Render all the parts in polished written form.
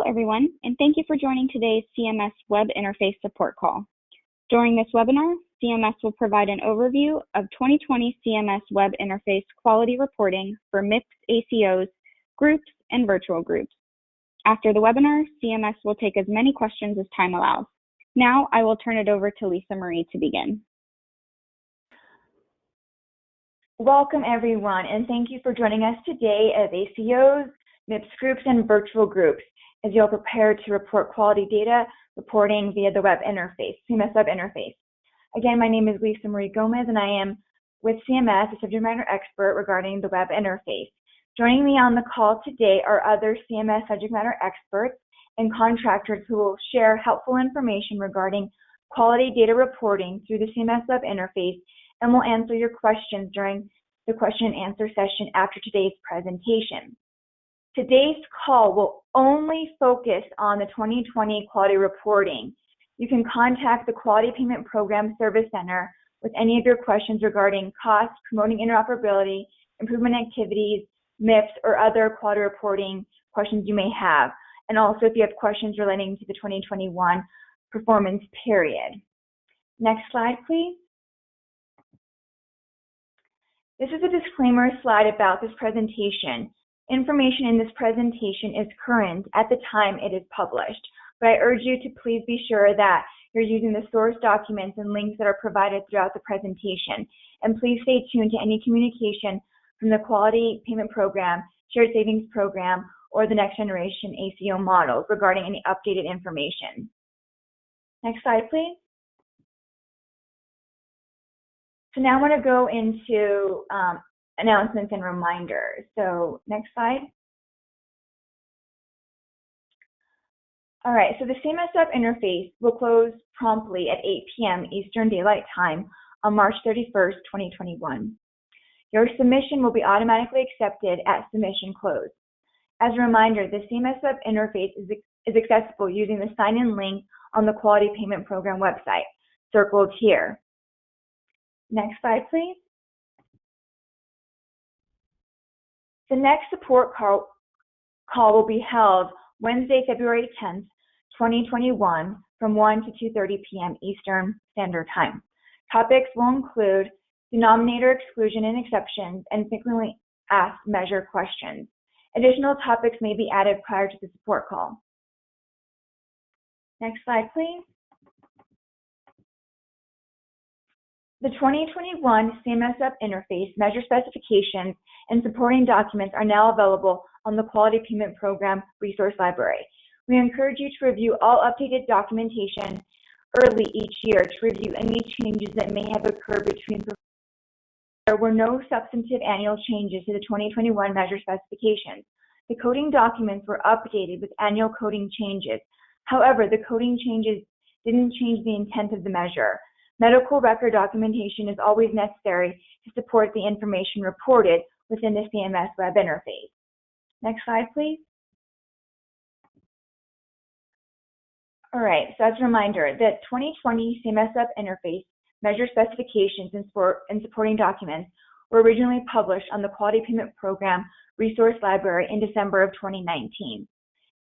everyone, and thank you for joining today's CMS Web Interface support call. During this webinar, CMS will provide an overview of 2020 CMS Web Interface quality reporting for MIPS ACOs, groups, and virtual groups. After the webinar, CMS will take as many questions as time allows. Now, I will turn it over to Lisa Marie to begin. Welcome, everyone, and thank you for joining us today as ACOs, MIPS groups, and virtual groups as you'll prepare to report quality data reporting via the web interface, CMS Web Interface. Again, my name is Lisa Marie Gomez, and I am with CMS, a subject matter expert regarding the web interface. Joining me on the call today are other CMS subject matter experts and contractors who will share helpful information regarding quality data reporting through the CMS Web Interface, and will answer your questions during the question and answer session after today's presentation. Today's call will only focus on the 2020 quality reporting. You can contact the Quality Payment Program Service Center with any of your questions regarding costs, promoting interoperability, improvement activities, MIPS, or other quality reporting questions you may have. And also if you have questions relating to the 2021 performance period. Next slide, please. This is a disclaimer slide about this presentation. Information in this presentation is current at the time it is published, but I urge you to please be sure that you're using the source documents and links that are provided throughout the presentation. And please stay tuned to any communication from the Quality Payment Program, Shared Savings Program, or the Next Generation ACO models regarding any updated information. Next slide, please. So now I want to go into announcements and reminders. So next slide. All right, so the CMS Web Interface will close promptly at 8 p.m. Eastern Daylight Time on March 31st, 2021. Your submission will be automatically accepted at submission close. As a reminder, the CMS Web Interface is accessible using the sign-in link on the Quality Payment Program website, circled here. Next slide, please. The next support call will be held Wednesday, February 10th, 2021 from 1 to 2:30 p.m. Eastern Standard Time. Topics will include denominator exclusion and exceptions and frequently asked measure questions. Additional topics may be added prior to the support call. Next slide, please. The 2021 CMS Web Interface measure specifications and supporting documents are now available on the Quality Payment Program Resource Library. We encourage you to review all updated documentation early each year to review any changes that may have occurred between. There were no substantive annual changes to the 2021 measure specifications. The coding documents were updated with annual coding changes. However, the coding changes didn't change the intent of the measure. Medical record documentation is always necessary to support the information reported within the CMS Web Interface. Next slide, please. All right, so as a reminder, the 2020 CMS Web Interface measure specifications and supporting documents were originally published on the Quality Payment Program Resource Library in December of 2019.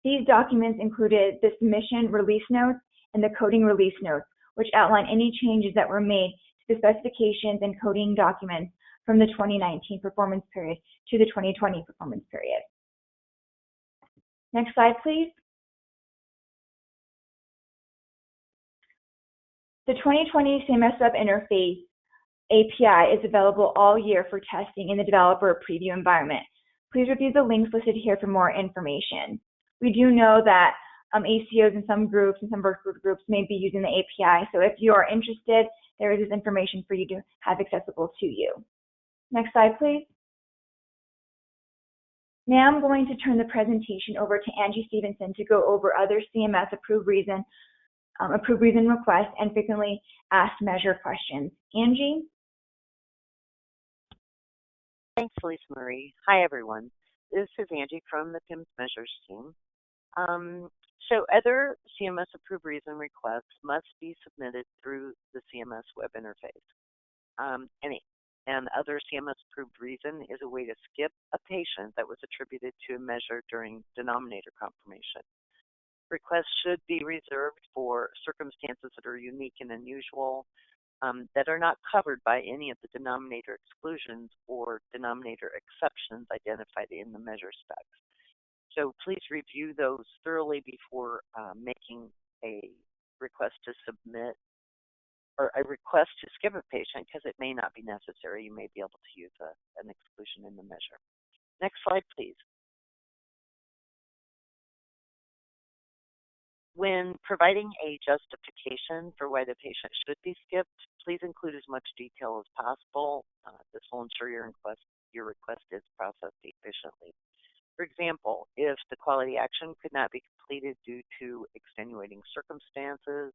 These documents included the submission release notes and the coding release notes, which outline any changes that were made to the specifications and coding documents from the 2019 performance period to the 2020 performance period. Next slide, please. The 2020 CMS Web Interface API is available all year for testing in the developer preview environment. Please review the links listed here for more information. We do know that ACOs in some groups and some virtual groups may be using the API, so if you are interested, there is this information for you to have accessible to you. Next slide, please. Now I'm going to turn the presentation over to Angie Stevenson to go over other CMS approved reason requests and frequently asked measure questions. Angie? Thanks, Lisa Marie. Hi, everyone. This is Angie from the PIMS Measures team. So other CMS approved reason requests must be submitted through the CMS Web Interface. And other CMS approved reason is a way to skip a patient that was attributed to a measure during denominator confirmation. Requests should be reserved for circumstances that are unique and unusual, that are not covered by any of the denominator exclusions or denominator exceptions identified in the measure specs. So please review those thoroughly before making a request to submit or a request to skip a patient, because it may not be necessary. You may be able to use an exclusion in the measure. Next slide, please. When providing a justification for why the patient should be skipped, please include as much detail as possible. This will ensure your request is processed efficiently. For example, if the quality action could not be completed due to extenuating circumstances,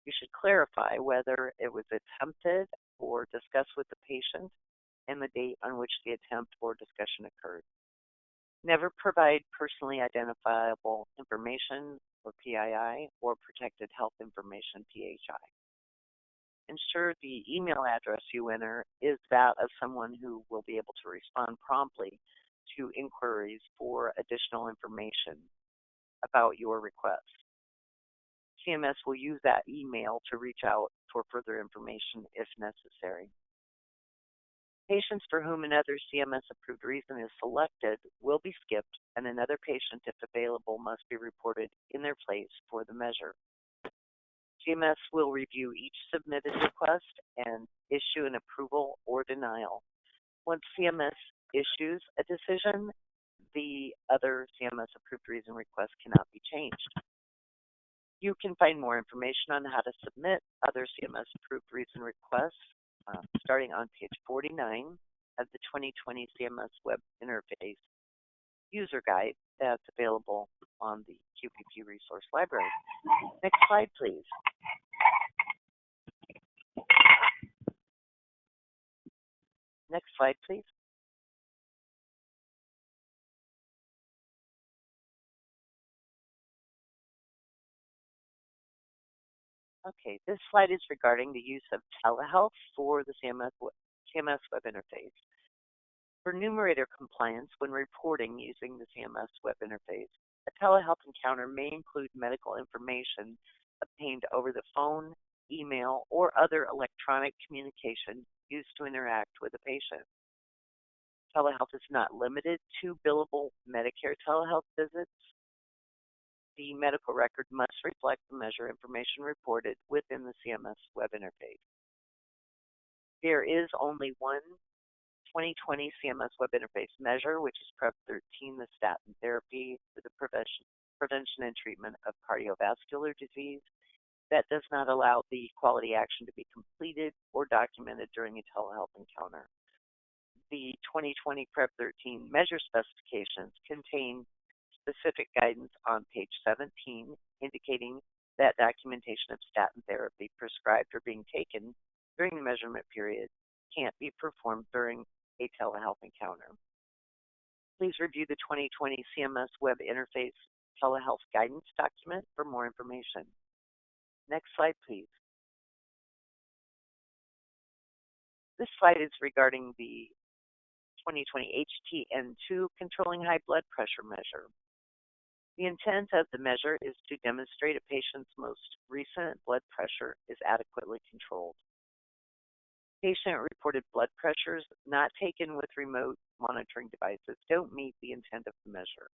you should clarify whether it was attempted or discussed with the patient and the date on which the attempt or discussion occurred. Never provide personally identifiable information, or PII, or protected health information, PHI. Ensure the email address you enter is that of someone who will be able to respond promptly to inquiries for additional information about your request. CMS will use that email to reach out for further information if necessary. Patients for whom another CMS-approved reason is selected will be skipped, and another patient, if available, must be reported in their place for the measure. CMS will review each submitted request and issue an approval or denial. Once CMS issues a decision, the other CMS-approved reason request cannot be changed. You can find more information on how to submit other CMS-approved reason requests starting on page 49 of the 2020 CMS Web Interface user guide that's available on the QPP resource library. Next slide, please. Next slide, please. Okay, this slide is regarding the use of telehealth for the CMS Web Interface. For Numerator compliance when reporting using the CMS Web Interface, a telehealth encounter may include medical information obtained over the phone, email, or other electronic communication used to interact with a patient. Telehealth is not limited to billable Medicare telehealth visits. The medical record must reflect the measure information reported within the CMS Web Interface. There is only one 2020 CMS Web Interface measure, which is Prep 13, the statin therapy for the prevention and treatment of cardiovascular disease, that does not allow the quality action to be completed or documented during a telehealth encounter. The 2020 Prep 13 measure specifications contain specific guidance on page 17 indicating that documentation of statin therapy prescribed or being taken during the measurement period can't be performed during a telehealth encounter. Please review the 2020 CMS Web Interface telehealth guidance document for more information. Next slide, please. This slide is regarding the 2020 HTN2 controlling high blood pressure measure. The intent of the measure is to demonstrate a patient's most recent blood pressure is adequately controlled. Patient-reported blood pressures not taken with remote monitoring devices don't meet the intent of the measure.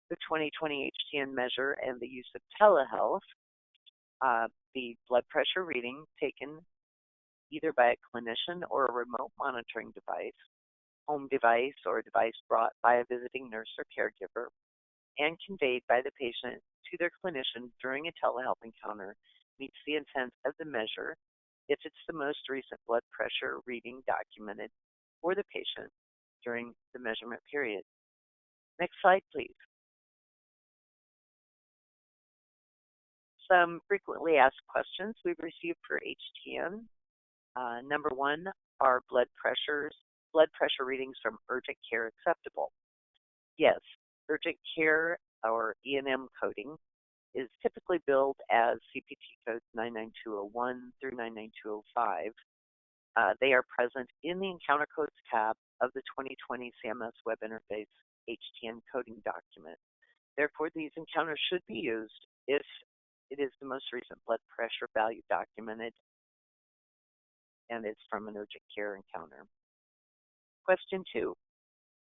The 2020 HTN measure and the use of telehealth, the blood pressure reading taken either by a clinician or a remote monitoring device, home device, or a device brought by a visiting nurse or caregiver, and conveyed by the patient to their clinician during a telehealth encounter meets the intent of the measure if it's the most recent blood pressure reading documented for the patient during the measurement period. Next slide, please. Some frequently asked questions we've received for HTN. Number one, are blood pressure readings from urgent care acceptable? Yes. Urgent care, or E&M coding, is typically billed as CPT codes 99201 through 99205. They are present in the Encounter Codes tab of the 2020 CMS Web Interface HTN coding document. Therefore, these encounters should be used if it is the most recent blood pressure value documented and it's from an urgent care encounter. Question 2.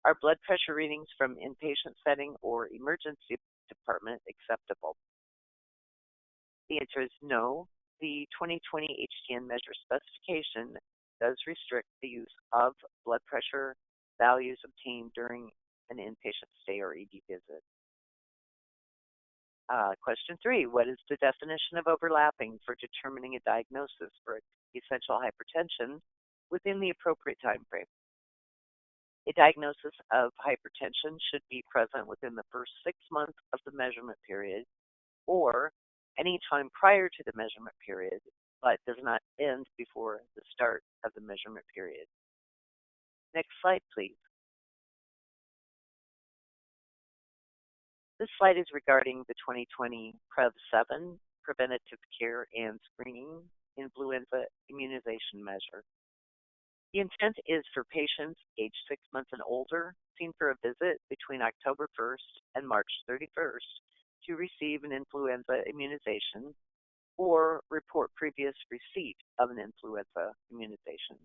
Are blood pressure readings from inpatient setting or emergency department acceptable? The answer is no. The 2020 HTN measure specification does restrict the use of blood pressure values obtained during an inpatient stay or ED visit. Question 3, what is the definition of overlapping for determining a diagnosis for essential hypertension within the appropriate time frame? A diagnosis of hypertension should be present within the first 6 months of the measurement period or any time prior to the measurement period, but does not end before the start of the measurement period. Next slide, please. This slide is regarding the 2020 PREV-7 Preventative Care and Screening Influenza Immunization Measure. The intent is for patients aged 6 months and older seen for a visit between October 1st and March 31st to receive an influenza immunization or report previous receipt of an influenza immunization.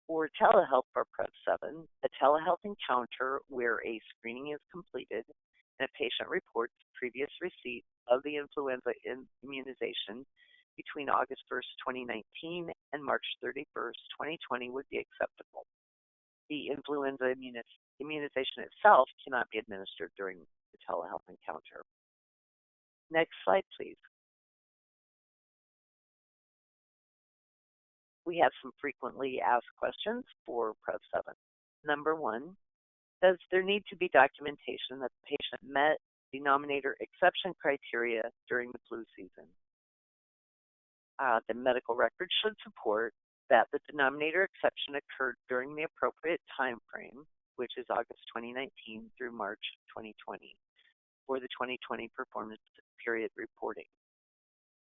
For telehealth for PREV-7, a telehealth encounter where a screening is completed and a patient reports previous receipt of the influenza immunization between August 1st, 2019 and March 31st, 2020 would be acceptable. The influenza immunization itself cannot be administered during the telehealth encounter. Next slide, please. We have some frequently asked questions for PREV-7. Number 1, does there need to be documentation that the patient met denominator exception criteria during the flu season? The medical record should support that the denominator exception occurred during the appropriate time frame, which is August 2019 through March 2020, for the 2020 performance period reporting.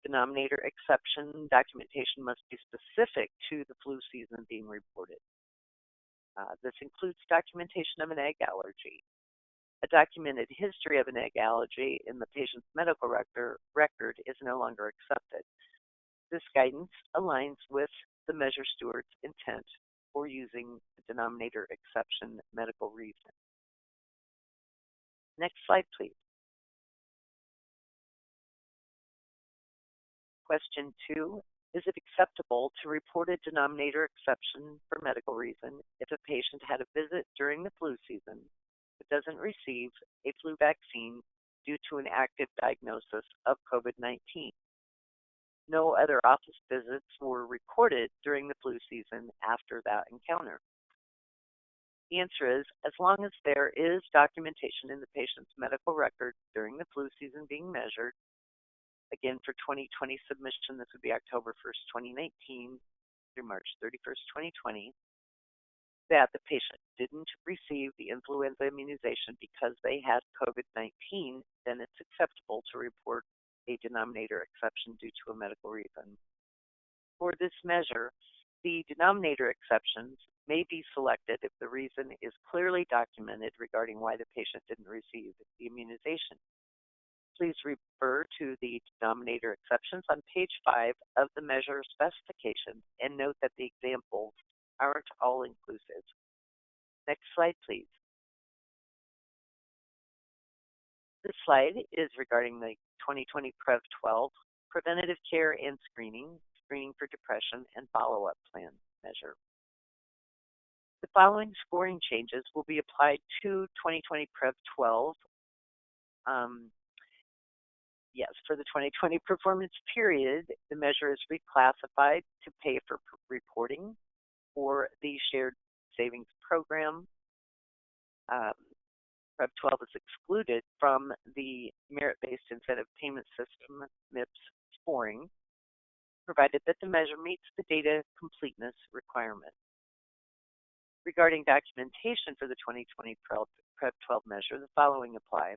Denominator exception documentation must be specific to the flu season being reported. This includes documentation of an egg allergy. A documented history of an egg allergy in the patient's medical record is no longer accepted. This guidance aligns with the measure steward's intent for using the denominator exception medical reason. Next slide, please. Question 2, is it acceptable to report a denominator exception for medical reason if a patient had a visit during the flu season but doesn't receive a flu vaccine due to an active diagnosis of COVID-19? No other office visits were recorded during the flu season after that encounter. The answer is, as long as there is documentation in the patient's medical record during the flu season being measured, again, for 2020 submission, this would be October 1st, 2019 through March 31st, 2020, that the patient didn't receive the influenza immunization because they had COVID-19, then it's acceptable to report a denominator exception due to a medical reason. For this measure, the denominator exceptions may be selected if the reason is clearly documented regarding why the patient didn't receive the immunization. Please refer to the denominator exceptions on page 5 of the measure specification and note that the examples aren't all inclusive. Next slide, please. This slide is regarding the 2020 PREV-12 Preventative Care and Screening for Depression and Follow-Up Plan measure. The following scoring changes will be applied to 2020 PREV-12. For the 2020 performance period, the measure is reclassified to pay for reporting for the Shared Savings Program. PREV-12 is excluded from the Merit-Based Incentive Payment System, MIPS, scoring, provided that the measure meets the data completeness requirement. Regarding documentation for the 2020 PREV-12 measure, the following apply.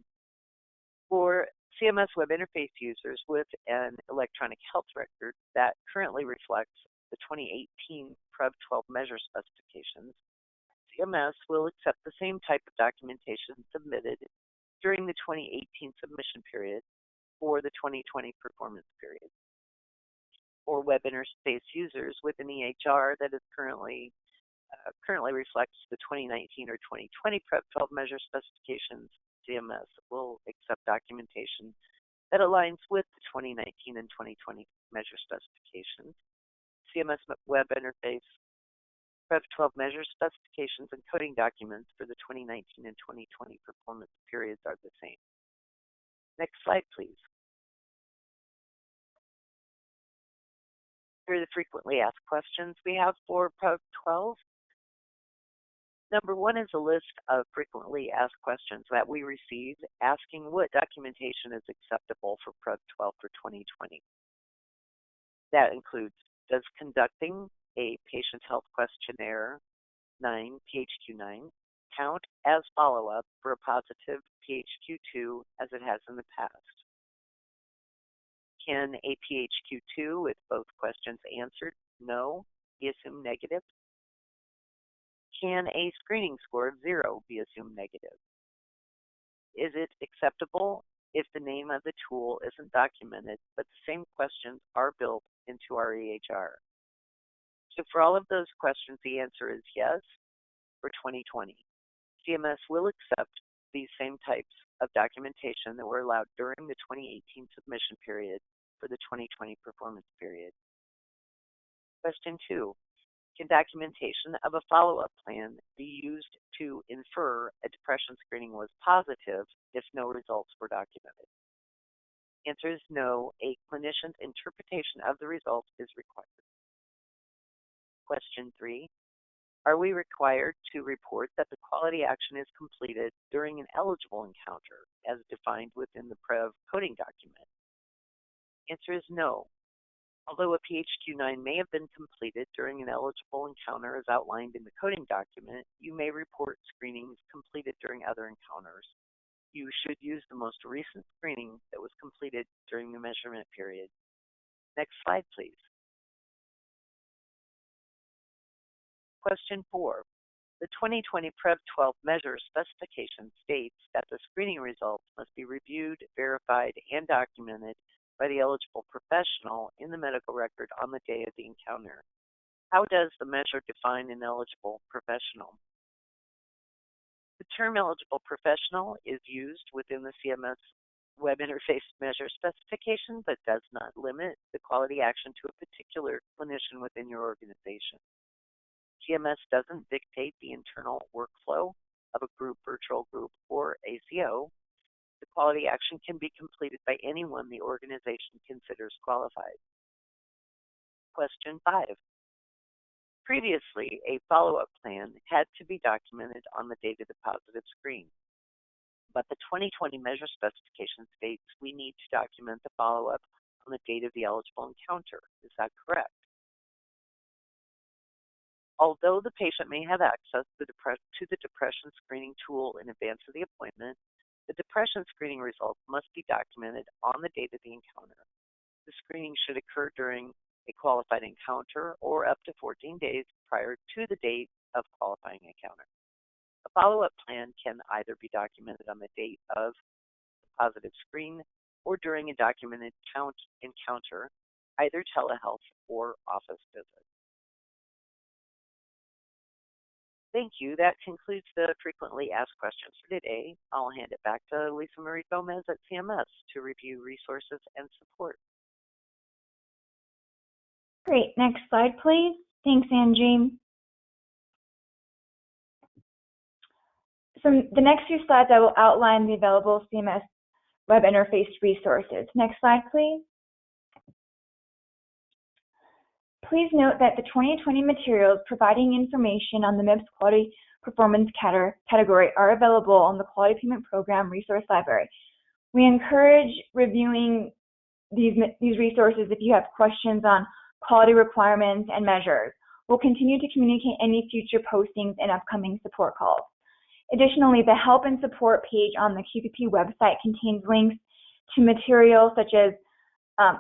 For CMS Web Interface users with an electronic health record that currently reflects the 2018 PREV-12 measure specifications, CMS will accept the same type of documentation submitted during the 2018 submission period or the 2020 performance period. For web interface users with an EHR that is currently reflects the 2019 or 2020 Prep 12 measure specifications, CMS will accept documentation that aligns with the 2019 and 2020 measure specifications. CMS Web Interface Prep 12 measure specifications and coding documents for the 2019 and 2020 performance periods are the same. Next slide, please. Here are the frequently asked questions we have for Prep 12. Number one is a list of frequently asked questions that we received asking what documentation is acceptable for Prep 12 for 2020. That includes, does conducting a patient health questionnaire 9, PHQ-9, count as follow-up for a positive PHQ-2 as it has in the past? Can a PHQ-2 with both questions answered no be assumed negative? Can a screening score of 0 be assumed negative? Is it acceptable if the name of the tool isn't documented, but the same questions are built into our EHR? So for all of those questions, the answer is yes for 2020. CMS will accept these same types of documentation that were allowed during the 2018 submission period for the 2020 performance period. Question 2. Can documentation of a follow-up plan be used to infer a depression screening was positive if no results were documented? Answer is no. A clinician's interpretation of the results is required. Question 3. Are we required to report that the quality action is completed during an eligible encounter as defined within the PREV coding document? Answer is no. Although a PHQ-9 may have been completed during an eligible encounter as outlined in the coding document, you may report screenings completed during other encounters. You should use the most recent screening that was completed during the measurement period. Next slide, please. Question 4. The 2020 PREV 12 measure specification states that the screening results must be reviewed, verified, and documented by the eligible professional in the medical record on the day of the encounter. How does the measure define an eligible professional? The term eligible professional is used within the CMS Web Interface measure specification, but does not limit the quality action to a particular clinician within your organization. CMS doesn't dictate the internal workflow of a group, virtual group, or ACO. The quality action can be completed by anyone the organization considers qualified. Question 5. Previously, a follow-up plan had to be documented on the date of the positive screen, but the 2020 measure specification states we need to document the follow-up on the date of the eligible encounter. Is that correct? Although the patient may have access to the depression screening tool in advance of the appointment, the depression screening results must be documented on the date of the encounter. The screening should occur during a qualified encounter or up to 14 days prior to the date of qualifying encounter. A follow-up plan can either be documented on the date of the positive screen or during a documented encounter, either telehealth or office visit. Thank you. That concludes the frequently asked questions for today. I'll hand it back to Lisa Marie Gomez at CMS to review resources and support. Great. Next slide, please. Thanks, Angie. So the next few slides, I will outline the available CMS Web Interface resources. Next slide, please. Please note that the 2020 materials providing information on the MIPS Quality Performance category are available on the Quality Payment Program Resource Library. We encourage reviewing these resources if you have questions on quality requirements and measures. We'll continue to communicate any future postings and upcoming support calls. Additionally, the Help and Support page on the QPP website contains links to materials such as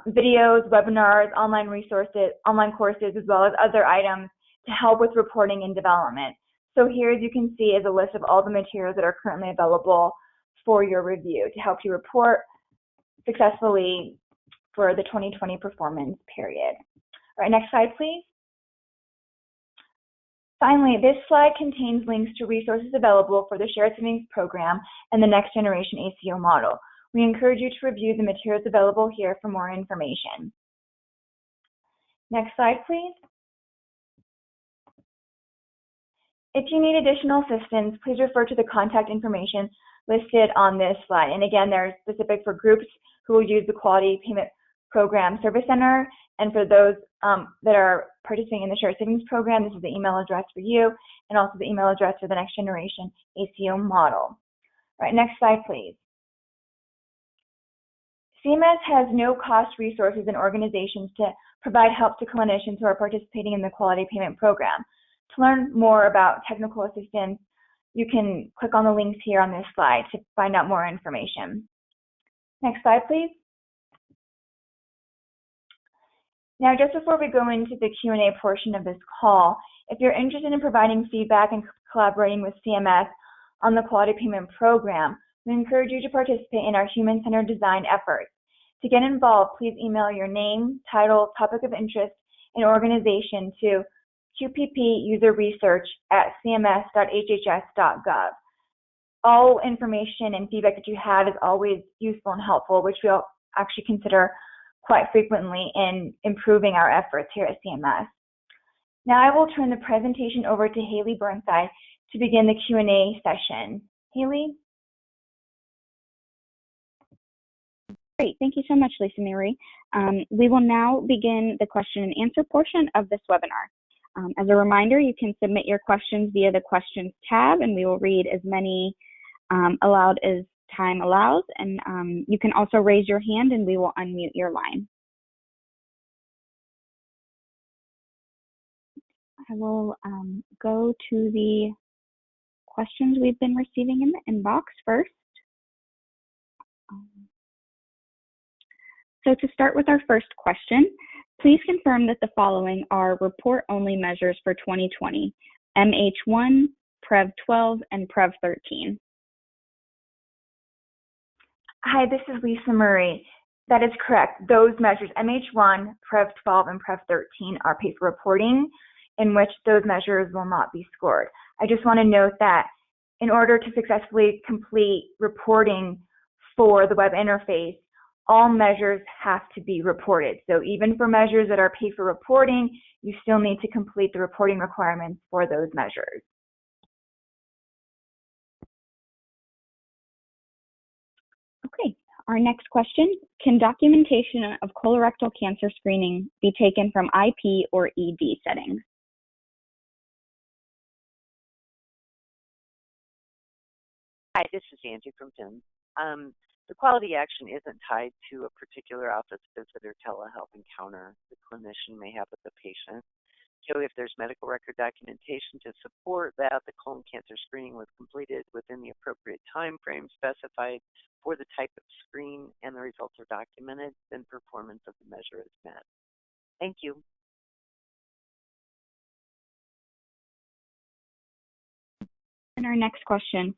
videos, webinars, online resources, online courses, as well as other items to help with reporting and development. So here, as you can see, is a list of all the materials that are currently available for your review to help you report successfully for the 2020 performance period. All right, next slide, please. Finally, this slide contains links to resources available for the Shared Savings Program and the Next Generation ACO model. We encourage you to review the materials available here for more information. Next slide, please. If you need additional assistance, please refer to the contact information listed on this slide. And again, they're specific for groups who will use the Quality Payment Program Service Center. And for those that are participating in the Shared Savings Program, this is the email address for you and also the email address for the Next Generation ACO model. All right, next slide, please. CMS has no-cost resources and organizations to provide help to clinicians who are participating in the Quality Payment Program. To learn more about technical assistance, you can click on the links here on this slide to find out more information. Next slide, please. Now, just before we go into the Q&A portion of this call, if you're interested in providing feedback and collaborating with CMS on the Quality Payment Program, we encourage you to participate in our human-centered design efforts. To get involved, please email your name, title, topic of interest, and organization to qppuserresearch@cms.hhs.gov. All information and feedback that you have is always useful and helpful, which we'll actually consider quite frequently in improving our efforts here at CMS. Now I will turn the presentation over to Haley Burnside to begin the Q&A session. Haley? Great, thank you so much, Lisa Marie. We will now begin the question and answer portion of this webinar. As a reminder, you can submit your questions via the questions tab, and we will read as many aloud as time allows. And you can also raise your hand and we will unmute your line. I will go to the questions we've been receiving in the inbox first. So to start with our first question, please confirm that the following are report-only measures for 2020, MH1, PREV-12, and PREV-13. Hi, this is Lisa Marie. That is correct. Those measures, MH1, PREV-12, and PREV-13, are paid for reporting, in which those measures will not be scored. I just want to note that in order to successfully complete reporting for the web interface, all measures have to be reported. So even for measures that are paid for reporting, you still need to complete the reporting requirements for those measures. Okay, our next question, can documentation of colorectal cancer screening be taken from IP or ED settings? Hi, this is Angie from PIMS. The quality action isn't tied to a particular office visit or telehealth encounter the clinician may have with the patient. So if there's medical record documentation to support that the colon cancer screening was completed within the appropriate time frame specified for the type of screen and the results are documented, then performance of the measure is met. Thank you. And our next question.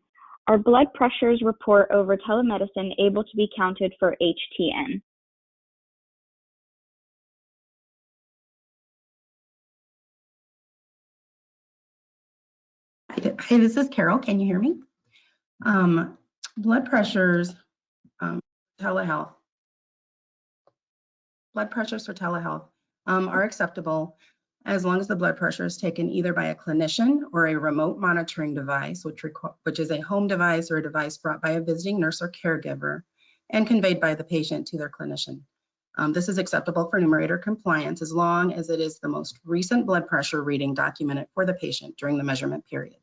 Are blood pressures report over telemedicine able to be counted for HTN? Hi, this is Carol. Can you hear me? Blood pressures, telehealth. Blood pressures for telehealth are acceptable as long as the blood pressure is taken either by a clinician or a remote monitoring device, which is a home device or a device brought by a visiting nurse or caregiver and conveyed by the patient to their clinician. This is acceptable for Numerator compliance as long as it is the most recent blood pressure reading documented for the patient during the measurement period.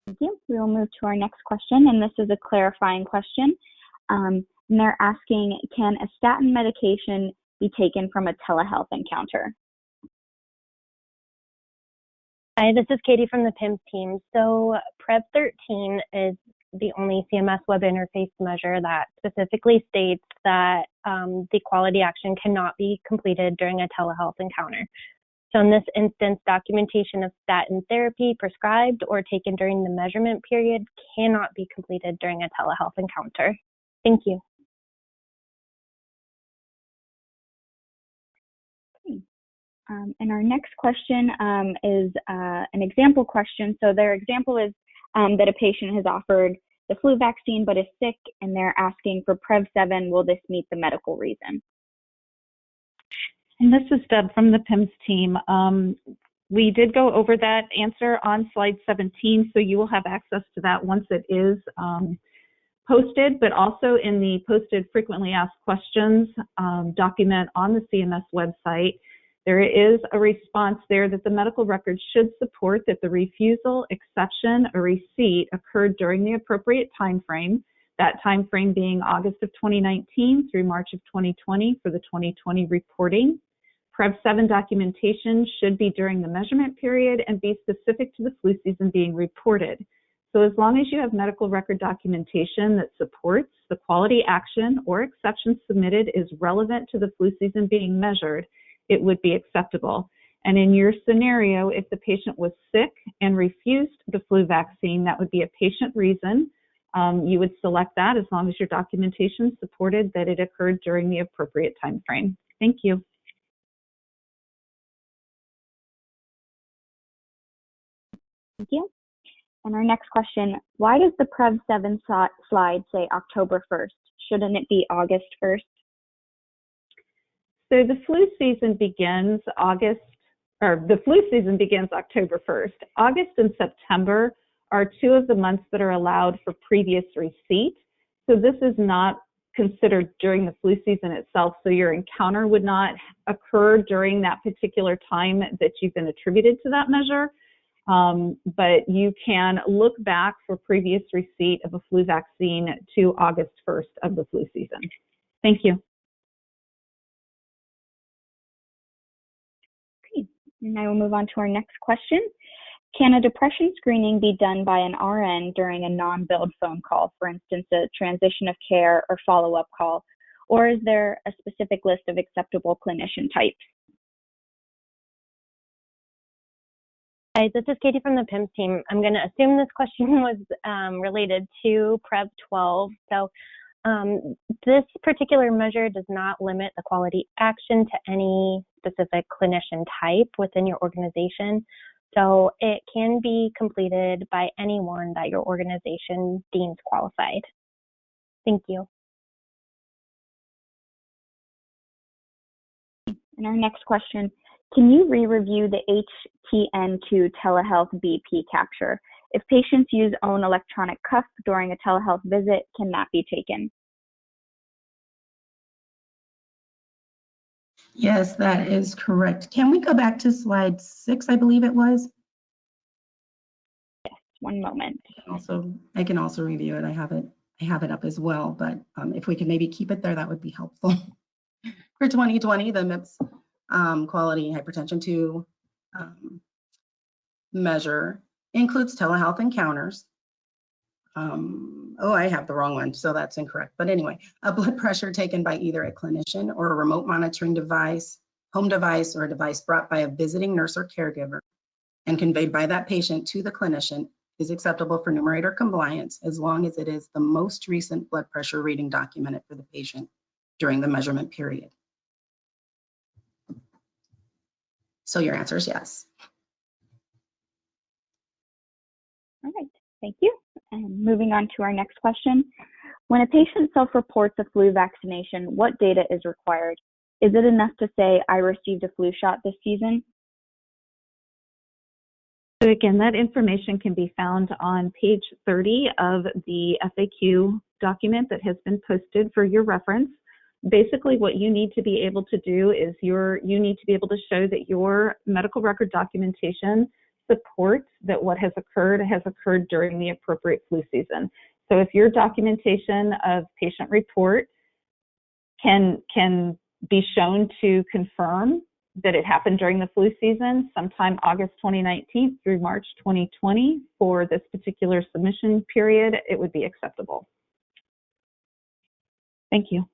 Thank you. We will move to our next question, and this is a clarifying question. And they're asking, can a statin medication be taken from a telehealth encounter? Hi, this is Katie from the PIMS team. So PREV-13 is the only CMS Web Interface measure that specifically states that the quality action cannot be completed during a telehealth encounter. So in this instance, documentation of statin therapy prescribed or taken during the measurement period cannot be completed during a telehealth encounter. Thank you. And our next question is an example question. So their example is that a patient has offered the flu vaccine but is sick, and they're asking for Prev7. Will this meet the medical reason? And this is Deb from the PIMS team. We did go over that answer on slide 17, so you will have access to that once it is posted, but also in the posted frequently asked questions document on the CMS website. There is a response there that the medical record should support that the refusal, exception, or receipt occurred during the appropriate time frame, that time frame being August of 2019 through March of 2020 for the 2020 reporting. Prev7 documentation should be during the measurement period and be specific to the flu season being reported. So as long as you have medical record documentation that supports the quality action or exception submitted is relevant to the flu season being measured, it would be acceptable. And in your scenario, if the patient was sick and refused the flu vaccine, that would be a patient reason. You would select that as long as your documentation supported that it occurred during the appropriate time frame. Thank you. Thank you. And our next question, why does the Prev7 slide say October 1st? Shouldn't it be August 1st? So the flu season begins October 1st. August and September are two of the months that are allowed for previous receipt. So this is not considered during the flu season itself. So your encounter would not occur during that particular time that you've been attributed to that measure. But you can look back for previous receipt of a flu vaccine to August 1st of the flu season. Thank you. And I will move on to our next question. Can a depression screening be done by an RN during a non-billed phone call, for instance, a transition of care or follow-up call, or is there a specific list of acceptable clinician types? Hi, this is Katie from the PIMS team. I'm going to assume this question was related to Prev12. So this particular measure does not limit the quality action to any specific clinician type within your organization. So it can be completed by anyone that your organization deems qualified. Thank you. And our next question, can you re-review the HTN2 telehealth BP capture? If patients use own electronic cuff during a telehealth visit, can that be taken? Yes, that is correct. Can we go back to slide 6, I believe it was? Yes, one moment. I can also review it. I have it up as well, but if we could maybe keep it there, that would be helpful. For 2020, the MIPS quality hypertension 2 measure includes telehealth encounters. Oh, I have the wrong one, so that's incorrect. But anyway, a blood pressure taken by either a clinician or a remote monitoring device, home device, or a device brought by a visiting nurse or caregiver and conveyed by that patient to the clinician is acceptable for Numerator compliance as long as it is the most recent blood pressure reading documented for the patient during the measurement period. So your answer is yes. All right, thank you. And moving on to our next question. When a patient self-reports a flu vaccination, what data is required? Is it enough to say, I received a flu shot this season? So again, that information can be found on page 30 of the FAQ document that has been posted for your reference. Basically, what you need to be able to do is you need to be able to show that your medical record documentation supports that what has occurred during the appropriate flu season. So if your documentation of patient report can be shown to confirm that it happened during the flu season, sometime August 2019 through March 2020 for this particular submission period, it would be acceptable. Thank you.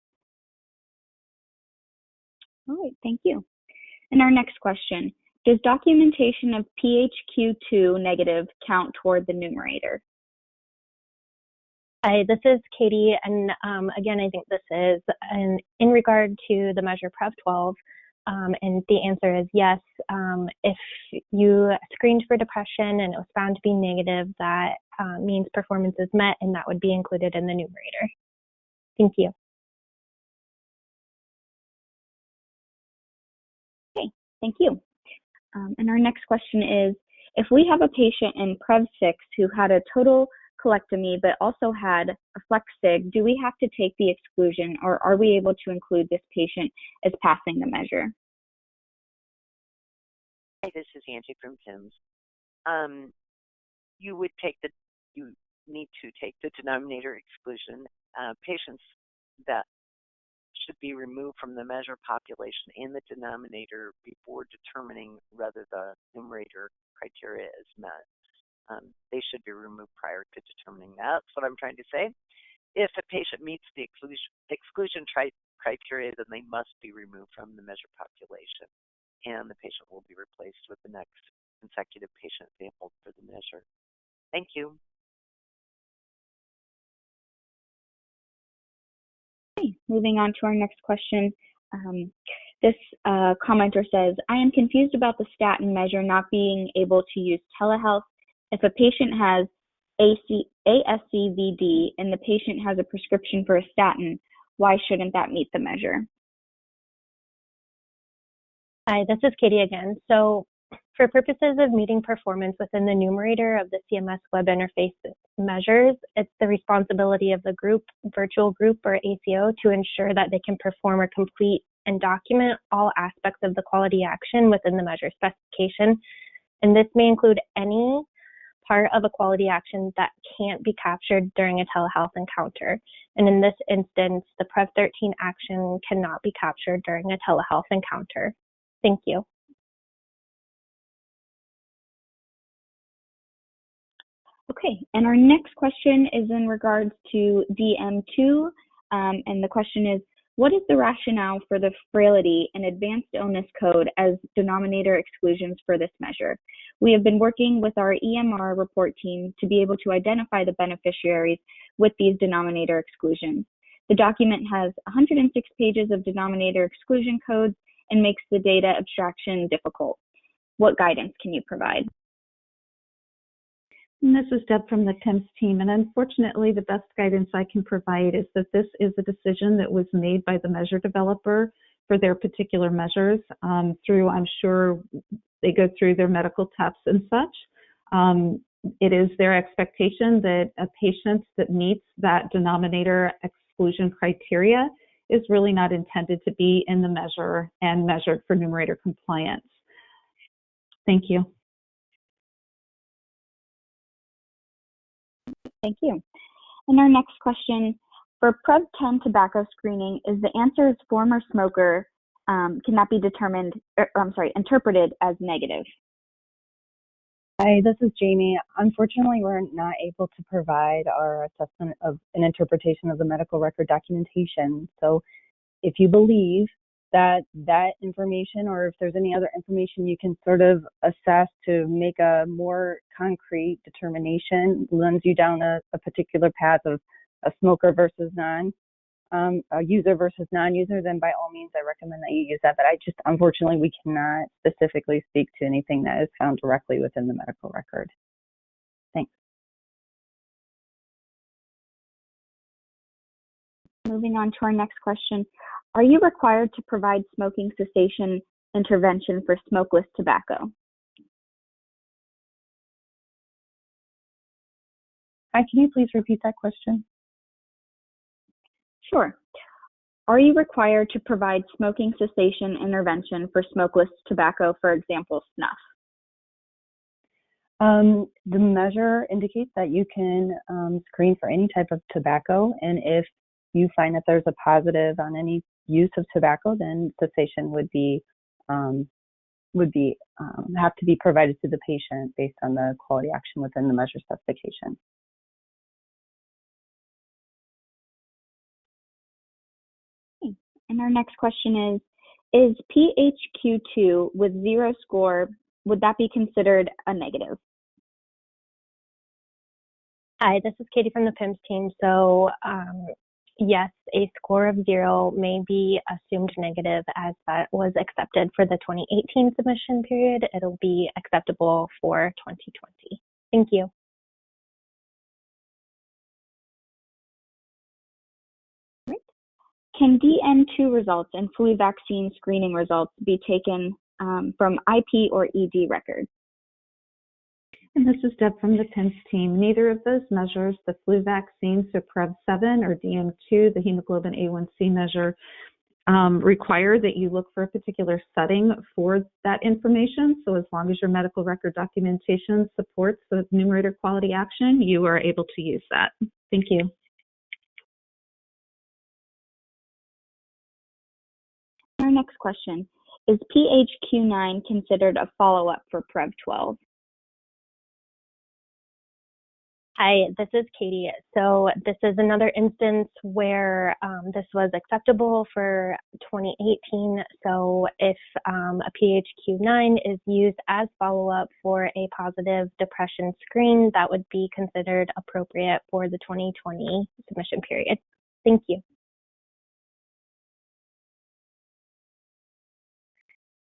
All right, thank you. And our next question, does documentation of PHQ-2 negative count toward the numerator? Hi, this is Katie, and again, I think this is in regard to the measure PREV-12, and the answer is yes. If you screened for depression and it was found to be negative, that means performance is met, and that would be included in the numerator. Thank you. Okay, thank you. And our next question is, if we have a patient in PREV-6 who had a total colectomy but also had a flex sig, do we have to take the exclusion, or are we able to include this patient as passing the measure? Hi, this is Angie from PIMS. You need to take the denominator exclusion. Patients that should be removed from the measure population in the denominator before determining whether the numerator criteria is met. They should be removed prior to determining that. That's what I'm trying to say. If a patient meets the exclusion criteria, then they must be removed from the measure population, and the patient will be replaced with the next consecutive patient sampled for the measure. Thank you. Okay, moving on to our next question. This commenter says, I am confused about the statin measure not being able to use telehealth. If a patient has ASCVD and the patient has a prescription for a statin, why shouldn't that meet the measure? Hi, this is Katie again. So for purposes of meeting performance within the numerator of the CMS Web Interface measures, it's the responsibility of the group, virtual group, or ACO to ensure that they can perform or complete and document all aspects of the quality action within the measure specification. And this may include any part of a quality action that can't be captured during a telehealth encounter. And in this instance, the PREV-13 action cannot be captured during a telehealth encounter. Thank you. Okay, and our next question is in regards to DM2, and the question is, what is the rationale for the frailty and advanced illness code as denominator exclusions for this measure? We have been working with our EMR report team to be able to identify the beneficiaries with these denominator exclusions. The document has 106 pages of denominator exclusion codes and makes the data abstraction difficult. What guidance can you provide? And this is Deb from the PIMS team, and unfortunately the best guidance I can provide is that this is a decision that was made by the measure developer for their particular measures through, I'm sure they go through their medical tests and such. It is their expectation that a patient that meets that denominator exclusion criteria is really not intended to be in the measure and measured for numerator compliance. Thank you. Thank you. And our next question, for PREV-10 tobacco screening, is the answer is former smoker, cannot be determined, interpreted as negative? Hi, this is Jamie. Unfortunately, we're not able to provide our assessment of an interpretation of the medical record documentation. So if you believe that that information, or if there's any other information you can sort of assess to make a more concrete determination, lends you down a particular path of a smoker versus a user versus non-user, then by all means I recommend that you use that. But unfortunately, we cannot specifically speak to anything that is found directly within the medical record. Thanks. Moving on to our next question. Are you required to provide smoking cessation intervention for smokeless tobacco? Hi, can you please repeat that question? Sure. Are you required to provide smoking cessation intervention for smokeless tobacco, for example, snuff? The measure indicates that you can screen for any type of tobacco, and if you find that there's a positive on any use of tobacco, then cessation would be would be have to be provided to the patient based on the quality action within the measure specification. And our next question is PHQ2 with 0 score, would that be considered a negative? Hi, this is Katie from the PIMS team. So yes, a score of 0 may be assumed negative as that was accepted for the 2018 submission period. It'll be acceptable for 2020. Thank you. Can DN2 results and flu vaccine screening results be taken from IP or ED records? And this is Deb from the PIMS team. Neither of those measures, the flu vaccine, so PREV7 or DN2, the hemoglobin A1C measure, require that you look for a particular setting for that information. So as long as your medical record documentation supports the Numerator quality action, you are able to use that. Thank you. Our next question, is PHQ9 considered a follow-up for PREV12? Hi, this is Katie. So this is another instance where this was acceptable for 2018. So if a PHQ9 is used as follow-up for a positive depression screen, that would be considered appropriate for the 2020 submission period. Thank you.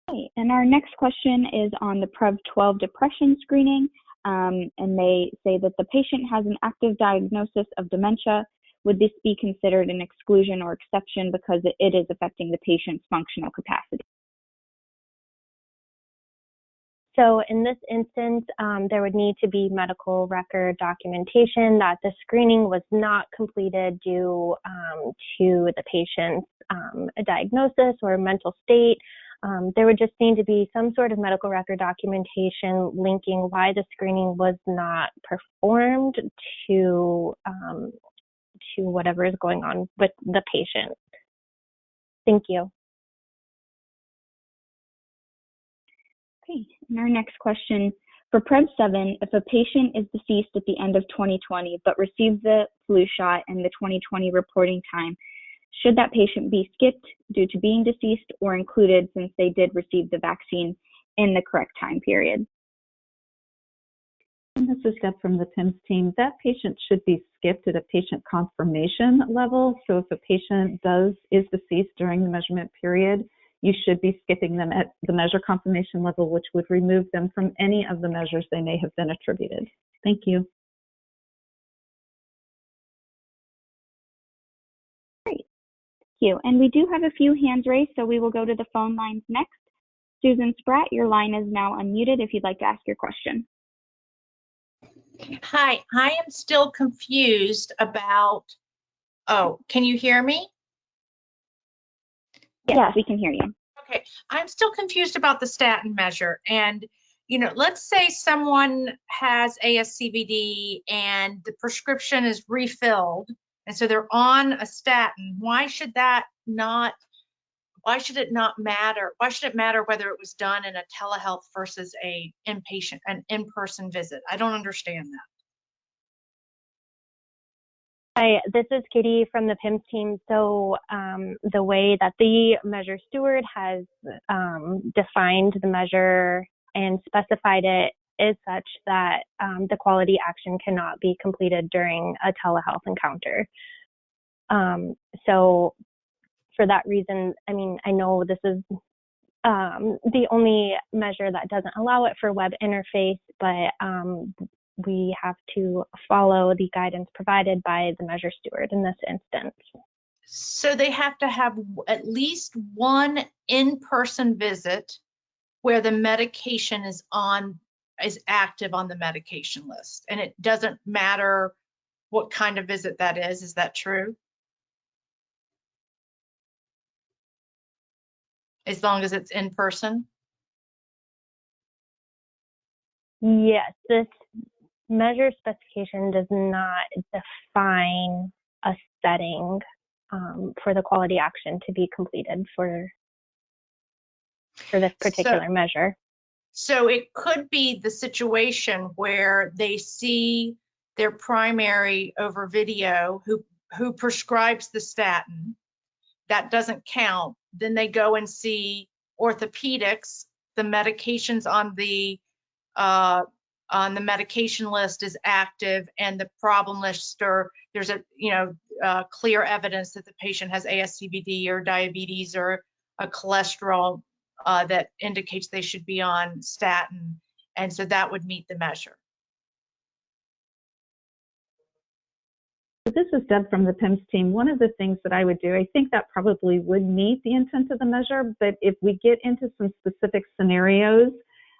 Okay, and our next question is on the PREV12 depression screening. And they say that the patient has an active diagnosis of dementia. Would this be considered an exclusion or exception because it is affecting the patient's functional capacity? So in this instance, there would need to be medical record documentation that the screening was not completed due to the patient's diagnosis or mental state. There would just need to be some sort of medical record documentation linking why the screening was not performed to whatever is going on with the patient. Thank you. Okay, and our next question, for PREV7, if a patient is deceased at the end of 2020 but received the flu shot in the 2020 reporting time, should that patient be skipped due to being deceased or included since they did receive the vaccine in the correct time period? And this is Deb from the PIMS team. That patient should be skipped at a patient confirmation level. So if a patient is deceased during the measurement period, you should be skipping them at the measure confirmation level, which would remove them from any of the measures they may have been attributed. Thank you. You. And we do have a few hands raised, so we will go to the phone lines next. Susan Spratt, your line is now unmuted if you'd like to ask your question. Hi, I am still confused about, can you hear me? Yes, we can hear you. Okay, I'm still confused about the statin measure. And, let's say someone has ASCVD and the prescription is refilled. And so they're on a statin. Why should it not matter? Why should it matter whether it was done in a telehealth versus an in-person visit? I don't understand that. Hi, this is Katie from the PIMS team. So the way that the measure steward has defined the measure and specified it is such that the quality action cannot be completed during a telehealth encounter. So for that reason, I know this is the only measure that doesn't allow it for web interface, but we have to follow the guidance provided by the measure steward in this instance. So they have to have at least one in-person visit where the medication is active on the medication list, and it doesn't matter what kind of visit that is. Is that true? As long as it's in person? Yes, this measure specification does not define a setting for the quality action to be completed for for this particular measure. So it could be the situation where they see their primary over video who prescribes the statin. That doesn't count. Then they go and see orthopedics. The medications on the medication list is active, and the problem list, or there's a clear evidence that the patient has ASCVD or diabetes or a cholesterol that indicates they should be on statin, and so that would meet the measure. This is Deb from the PIMS team. One of the things that I would do, I think that probably would meet the intent of the measure, but if we get into some specific scenarios,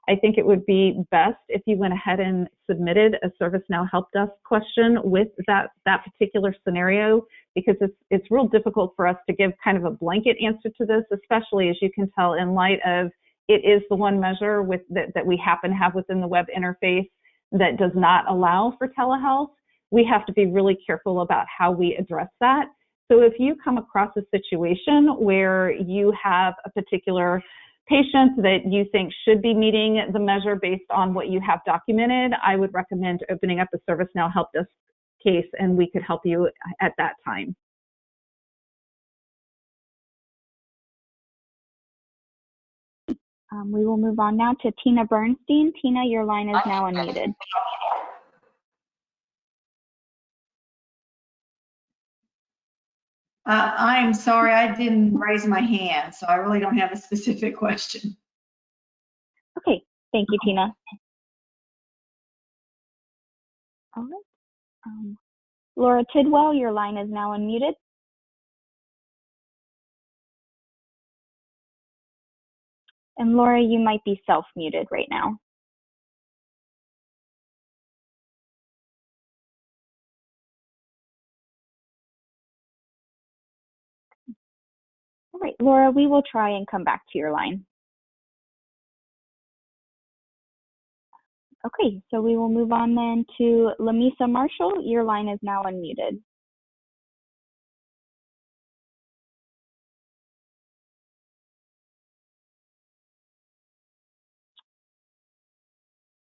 I think it would be best if you went ahead and submitted a ServiceNow help desk question with that particular scenario, because it's real difficult for us to give kind of a blanket answer to this, especially as you can tell in light of it is the one measure that we happen to have within the web interface that does not allow for telehealth. We have to be really careful about how we address that. So if you come across a situation where you have a particular patient that you think should be meeting the measure based on what you have documented, I would recommend opening up a ServiceNow help desk case, and we could help you at that time. We will move on now to Tina Bernstein. Tina, your line is now unmuted. I'm sorry, I didn't raise my hand, so I really don't have a specific question. Okay, thank you, Tina. All right. Laura Tidwell, your line is now unmuted. And Laura, you might be self-muted right now. All right, Laura, we will try and come back to your line. Okay, so we will move on then to Lamisa Marshall. Your line is now unmuted.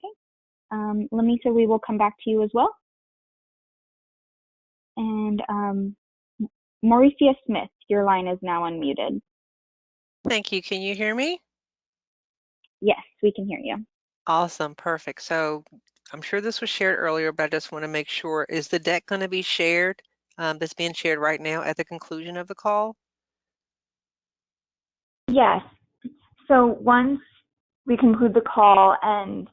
Okay, Lamisa, we will come back to you as well. And Mauricia Smith, your line is now unmuted. Thank you. Can you hear me? Yes, we can hear you. Awesome. Perfect. So I'm sure this was shared earlier, but I just want to make sure, is the deck going to be shared, that's being shared right now at the conclusion of the call? Yes. So once we conclude the call, and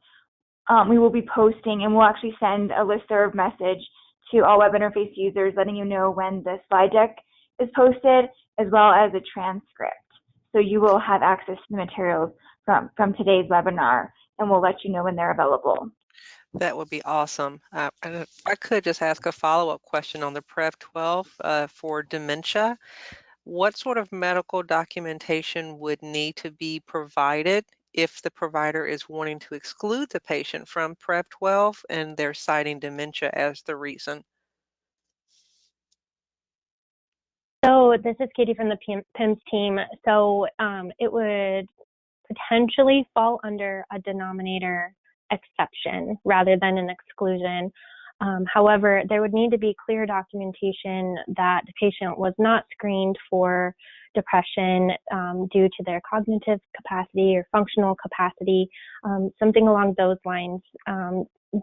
we will be posting, and we'll actually send a listserv message to all web interface users letting you know when the slide deck is posted, as well as a transcript. So you will have access to the materials from today's webinar, and we'll let you know when they're available. That would be awesome. And if I could just ask a follow-up question on the PREV 12 for dementia. What sort of medical documentation would need to be provided if the provider is wanting to exclude the patient from PREV 12 and they're citing dementia as the reason? So this is Katie from the PIMS team. So it would potentially fall under a denominator exception rather than an exclusion. However, there would need to be clear documentation that the patient was not screened for depression due to their cognitive capacity or functional capacity, something along those lines,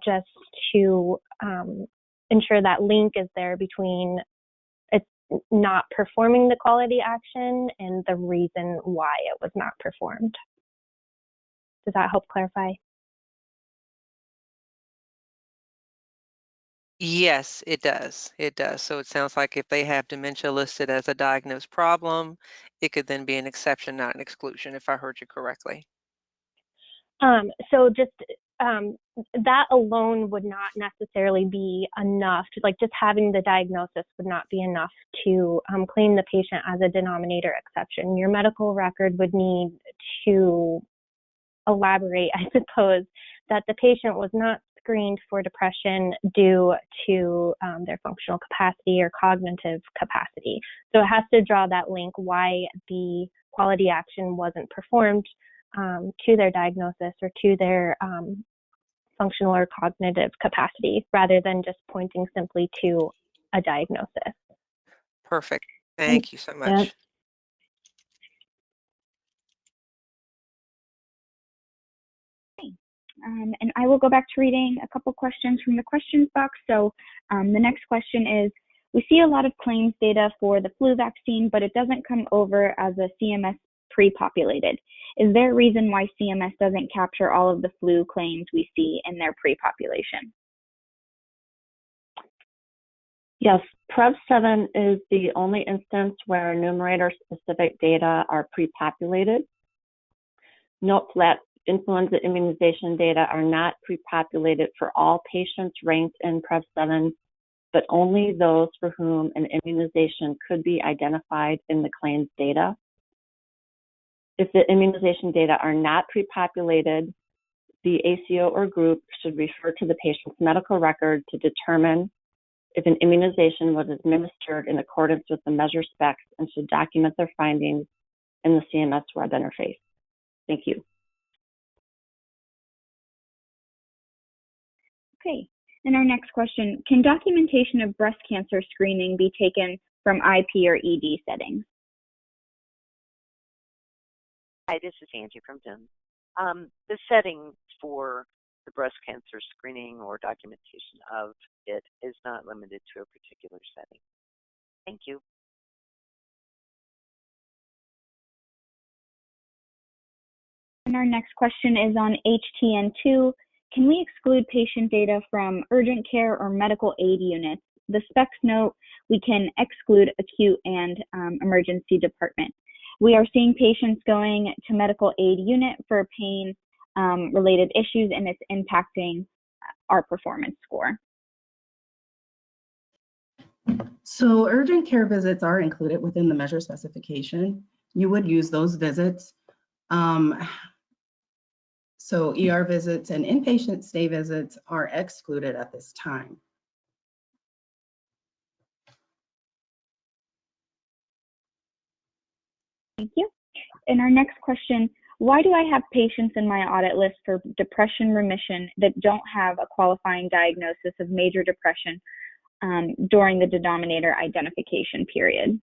just to ensure that link is there between it's not performing the quality action and the reason why it was not performed. Does that help clarify? Yes, it does. It does. So it sounds like if they have dementia listed as a diagnosed problem, it could then be an exception, not an exclusion, if I heard you correctly. So just that alone would not necessarily be enough. Like just having the diagnosis would not be enough to claim the patient as a denominator exception. Your medical record would need to elaborate, I suppose, that the patient was not screened for depression due to their functional capacity or cognitive capacity. So it has to draw that link why the quality action wasn't performed to their diagnosis or to their functional or cognitive capacity, rather than just pointing simply to a diagnosis. Perfect. Thank you so much. And And I will go back to reading a couple questions from the questions box. So the next question is, we see a lot of claims data for the flu vaccine, but it doesn't come over as a CMS pre-populated. Is there a reason why CMS doesn't capture all of the flu claims we see in their pre-population? yes, Prev 7 is the only instance where numerator-specific data are pre-populated. Note that influenza immunization data are not pre-populated for all patients ranked in Prev 7, but only those for whom an immunization could be identified in the claims data. If the immunization data are not pre-populated, the ACO or group should refer to the patient's medical record to determine if an immunization was administered in accordance with the measure specs and should document their findings in the CMS Web Interface. Thank you. Okay, and our next question, can documentation of breast cancer screening be taken from IP or ED settings? Hi, this is Angie from DIM. The setting for the breast cancer screening or documentation of it is not limited to a particular setting. Thank you. And our next question is on HTN2. Can we exclude patient data from urgent care or medical aid units? The specs note we can exclude acute and emergency department. We are seeing patients going to medical aid unit for pain related issues, and it's impacting our performance score. So urgent care visits are included within the measure specification. You would use those visits. So ER visits and inpatient stay visits are excluded at this time. Thank you. And our next question, why do I have patients in my audit list for depression remission that don't have a qualifying diagnosis of major depression during the denominator identification period?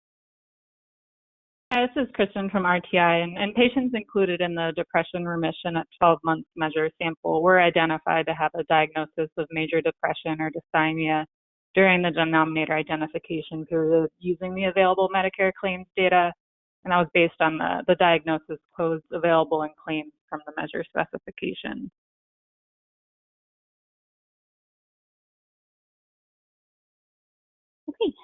Hi, this is Kristen from RTI, and patients included in the depression remission at 12 months measure sample were identified to have a diagnosis of major depression or dysthymia during the denominator identification period using the available Medicare claims data, and that was based on the diagnosis codes available in claims from the measure specification. Okay.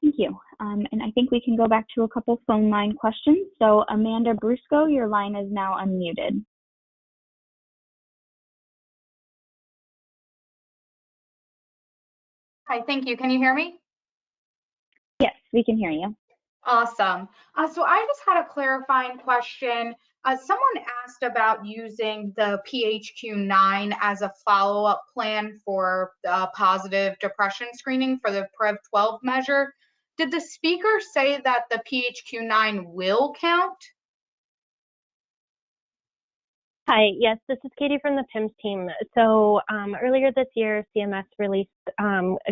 Thank you. And I think we can go back to a couple phone line questions. So Amanda Brusco, your line is now unmuted. Hi, thank you. Can you hear me? Yes, we can hear you. Awesome. So I just had a clarifying question. Someone asked about using the PHQ-9 as a follow-up plan for positive depression screening for the Prev 12 measure. Did the speaker say that the PHQ-9 will count? Hi, yes, this is Katie from the PIMS team. So earlier this year, CMS released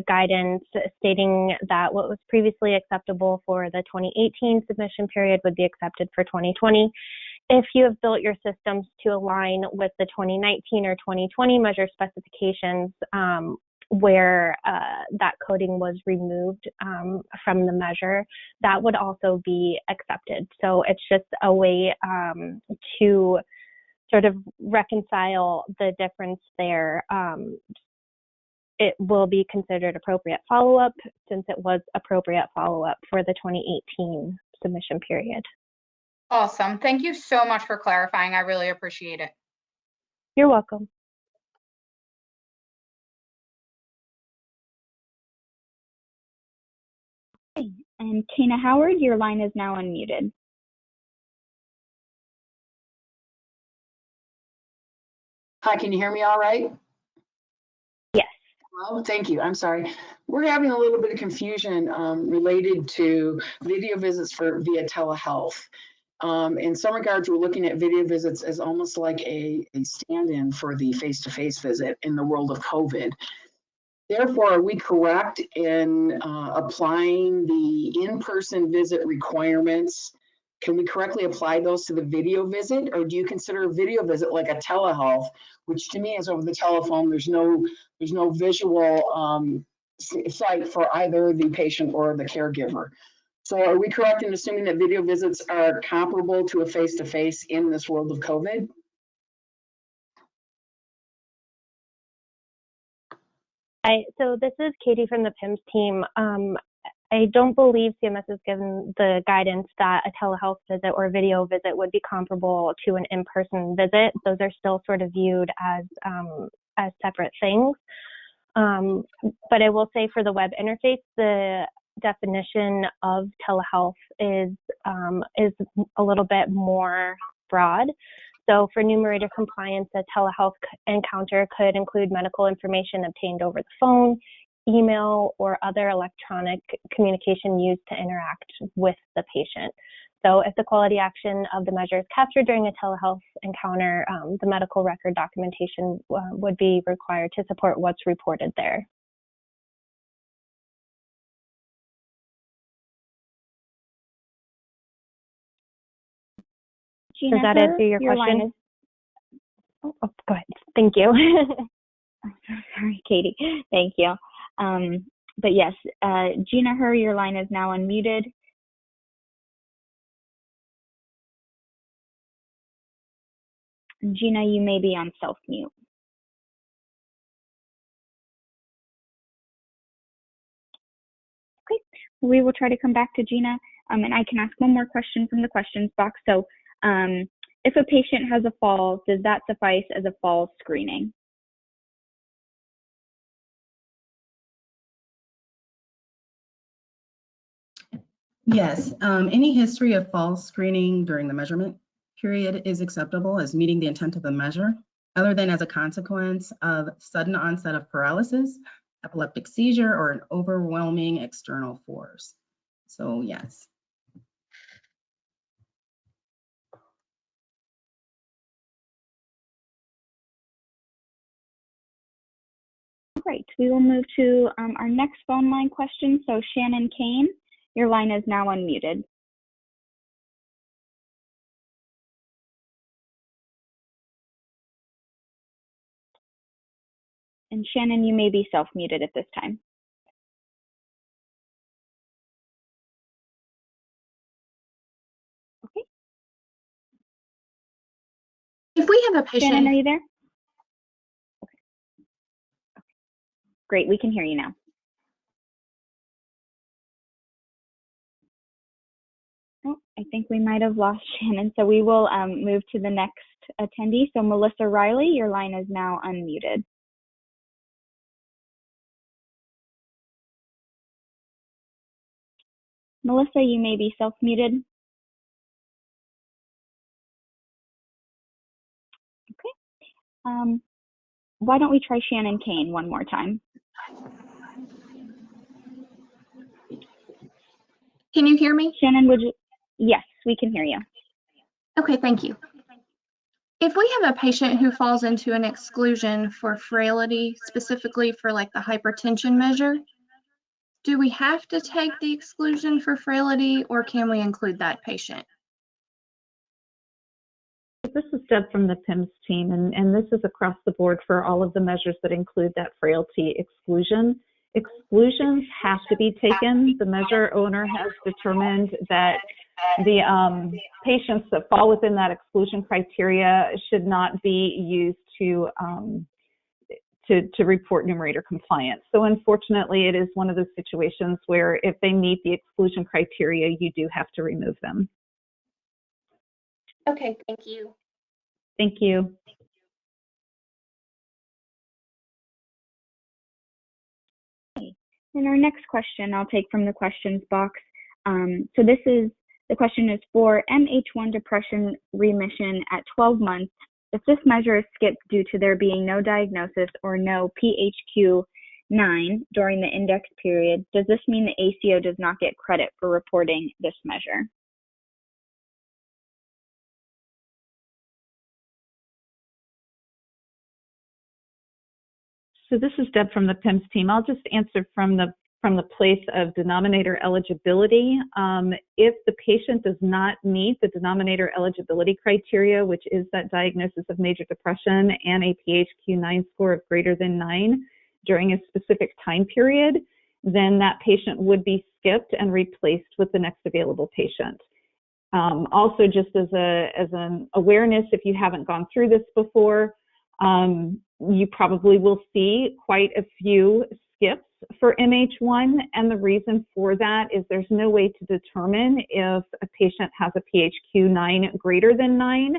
guidance stating that what was previously acceptable for the 2018 submission period would be accepted for 2020. If you have built your systems to align with the 2019 or 2020 measure specifications, where that coding was removed from the measure, that would also be accepted. So it's just a way to sort of reconcile the difference there. It will be considered appropriate follow-up since it was appropriate follow-up for the 2018 submission period. Awesome. Thank you so much for clarifying. I really appreciate it. You're welcome. Okay. And Tina Howard, your line is now unmuted. Hi, can you hear me all right? Yes. Oh, thank you. I'm sorry. We're having a little bit of confusion related to video visits via telehealth. In some regards, we're looking at video visits as almost like a stand-in for the face-to-face visit in the world of COVID. Therefore, are we correct in applying the in-person visit requirements? Can we correctly apply those to the video visit, or do you consider a video visit like a telehealth, which to me is over the telephone? There's no visual site for either the patient or the caregiver. So are we correct in assuming that video visits are comparable to a face-to-face in this world of COVID? So this is Katie from the PIMS team. I don't believe CMS has given the guidance that a telehealth visit or video visit would be comparable to an in-person visit. Those are still sort of viewed as separate things. But I will say for the web interface, the definition of telehealth is a little bit more broad. So for Numerator compliance, a telehealth encounter could include medical information obtained over the phone, email, or other electronic communication used to interact with the patient. So if the quality action of the measure is captured during a telehealth encounter, the medical record documentation would be required to support what's reported there. Gina, does that answer your question? Oh, go ahead. Thank you. I'm so sorry, Katie. Thank you. But yes, Gina Herr, your line is now unmuted. Gina, you may be on self-mute. Okay, we will try to come back to Gina, and I can ask one more question from the questions box. So if a patient has a fall, does that suffice as a fall screening? Yes, any history of fall screening during the measurement period is acceptable as meeting the intent of the measure, other than as a consequence of sudden onset of paralysis, epileptic seizure, or an overwhelming external force. So yes. Great, we will move to our next phone line question. So Shannon Kane, your line is now unmuted. And Shannon, you may be self-muted at this time. Okay. If we have a patient, Shannon, are you there? Okay. Okay. Great, we can hear you now. Oh, I think we might have lost Shannon, so we will move to the next attendee. So Melissa Riley, your line is now unmuted. Melissa, you may be self-muted. Okay. Why don't we try Shannon Kane one more time? can you hear me? Shannon, would you? Yes, we can hear you. Okay, thank you. If we have a patient who falls into an exclusion for frailty, specifically for like the hypertension measure, do we have to take the exclusion for frailty, or can we include that patient? This is Deb from the PIMS team, and this is across the board for all of the measures that include that frailty exclusion. Exclusions have to be taken. The measure owner has determined that the patients that fall within that exclusion criteria should not be used to report Numerator compliance. So unfortunately, it is one of those situations where if they meet the exclusion criteria, you do have to remove them. Okay, thank you. Thank you. And our next question I'll take from the questions box. So the question is for MH1 depression remission at 12 months. If this measure is skipped due to there being no diagnosis or no PHQ-9 during the index period, does this mean the ACO does not get credit for reporting this measure? So this is Deb from the PIMS team. I'll just answer from the place of denominator eligibility. If the patient does not meet the denominator eligibility criteria, which is that diagnosis of major depression and a PHQ-9 score of greater than 9 during a specific time period, then that patient would be skipped and replaced with the next available patient. Also, just as an awareness, if you haven't gone through this before, you probably will see quite a few skips for MH1, and the reason for that is there's no way to determine if a patient has a PHQ-9 greater than 9.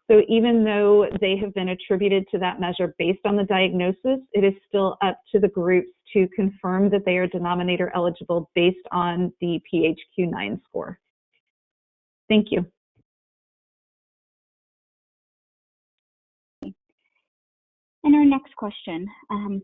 So even though they have been attributed to that measure based on the diagnosis, it is still up to the groups to confirm that they are denominator eligible based on the PHQ-9 score. Thank you. And our next question,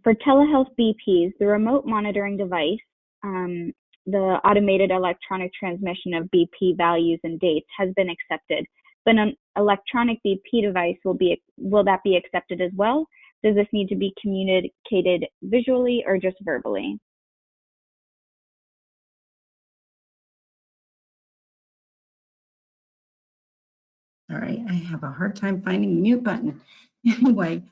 for telehealth BPs, the remote monitoring device, the automated electronic transmission of BP values and dates has been accepted, but an electronic BP device will that be accepted as well? Does this need to be communicated visually or just verbally? All right, I have a hard time finding the mute button. Anyway,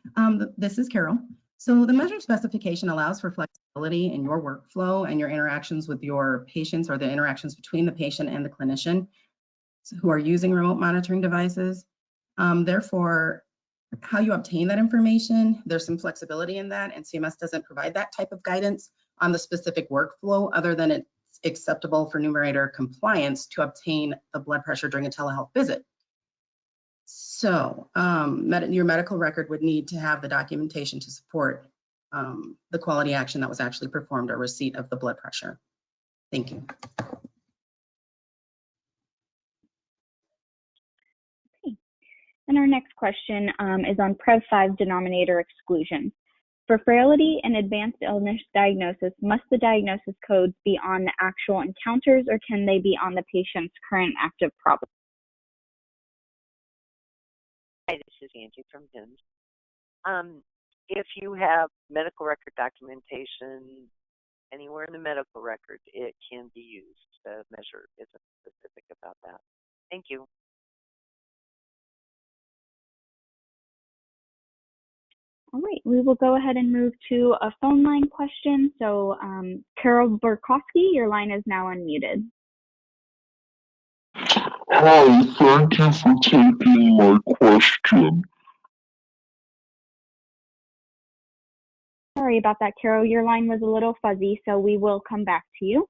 this is Carol. So the measure specification allows for flexibility in your workflow and your interactions with your patients, or the interactions between the patient and the clinician who are using remote monitoring devices. Therefore, how you obtain that information, there's some flexibility in that, and CMS doesn't provide that type of guidance on the specific workflow other than it's acceptable for Numerator compliance to obtain the blood pressure during a telehealth visit. So your medical record would need to have the documentation to support the quality action that was actually performed or receipt of the blood pressure. Thank you. Okay. And our next question is on Prev 5 denominator exclusion. For frailty and advanced illness diagnosis, must the diagnosis codes be on the actual encounters, or can they be on the patient's current active problem? Hi, this is Angie from PIMS. If you have medical record documentation anywhere in the medical record, it can be used. The measure isn't specific about that. Thank you. All right, we will go ahead and move to a phone line question. So Carol Burkowski, your line is now unmuted. Hi, thank you for taking my question. Sorry about that, Carol. Your line was a little fuzzy, so we will come back to you.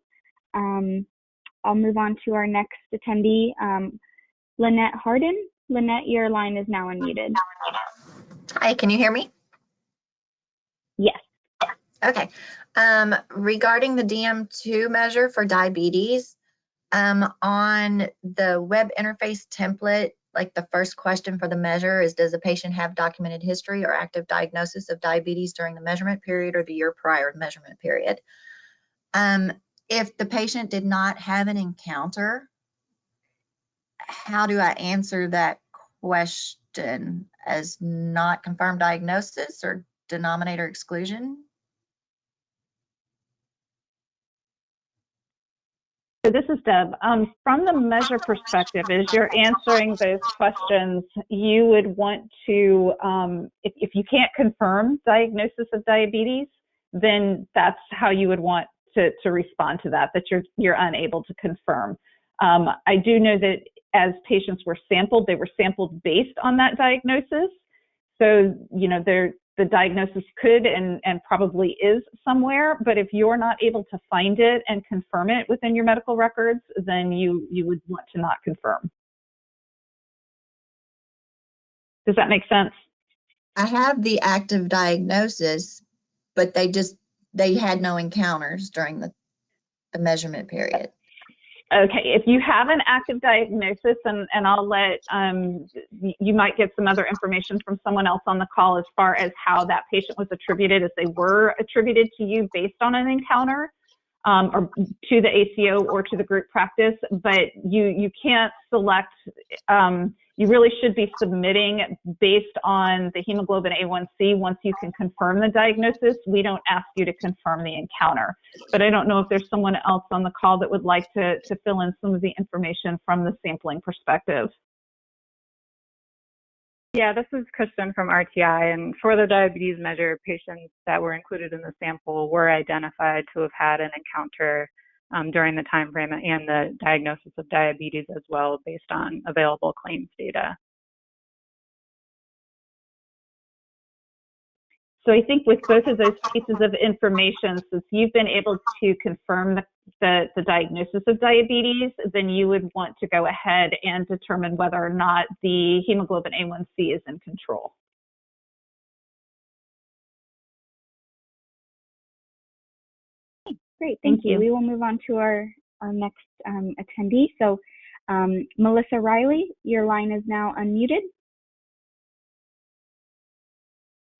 I'll move on to our next attendee, Lynette Harden. Lynette, your line is now unmuted. Hi, can you hear me? Yes. Okay. Regarding the DM2 measure for diabetes, on the web interface template, like the first question for the measure is, does the patient have documented history or active diagnosis of diabetes during the measurement period or the year prior measurement period? If the patient did not have an encounter, how do I answer that question? As not confirmed diagnosis or denominator exclusion? So this is Deb. From the measure perspective, as you're answering those questions, you would want to, if you can't confirm diagnosis of diabetes, then that's how you would want to respond to that you're unable to confirm. I do know that as patients were sampled, they were sampled based on that diagnosis. So, the diagnosis could and probably is somewhere, but if you're not able to find it and confirm it within your medical records, then you would want to not confirm. Does that make sense? I have the active diagnosis, but they had no encounters during the measurement period. Okay, if you have an active diagnosis, and I'll let, you might get some other information from someone else on the call as far as how that patient was attributed, if they were attributed to you based on an encounter, or to the ACO or to the group practice, but you can't select, you really should be submitting based on the hemoglobin A1C. Once you can confirm the diagnosis, we don't ask you to confirm the encounter. But I don't know if there's someone else on the call that would like to fill in some of the information from the sampling perspective. Yeah, this is Kristen from RTI, and for the diabetes measure, patients that were included in the sample were identified to have had an encounter during the time frame and the diagnosis of diabetes as well, based on available claims data. So I think with both of those pieces of information, since you've been able to confirm the diagnosis of diabetes, then you would want to go ahead and determine whether or not the hemoglobin A1C is in control. Great, thank you. We will move on to our next attendee. So Melissa Riley, your line is now unmuted.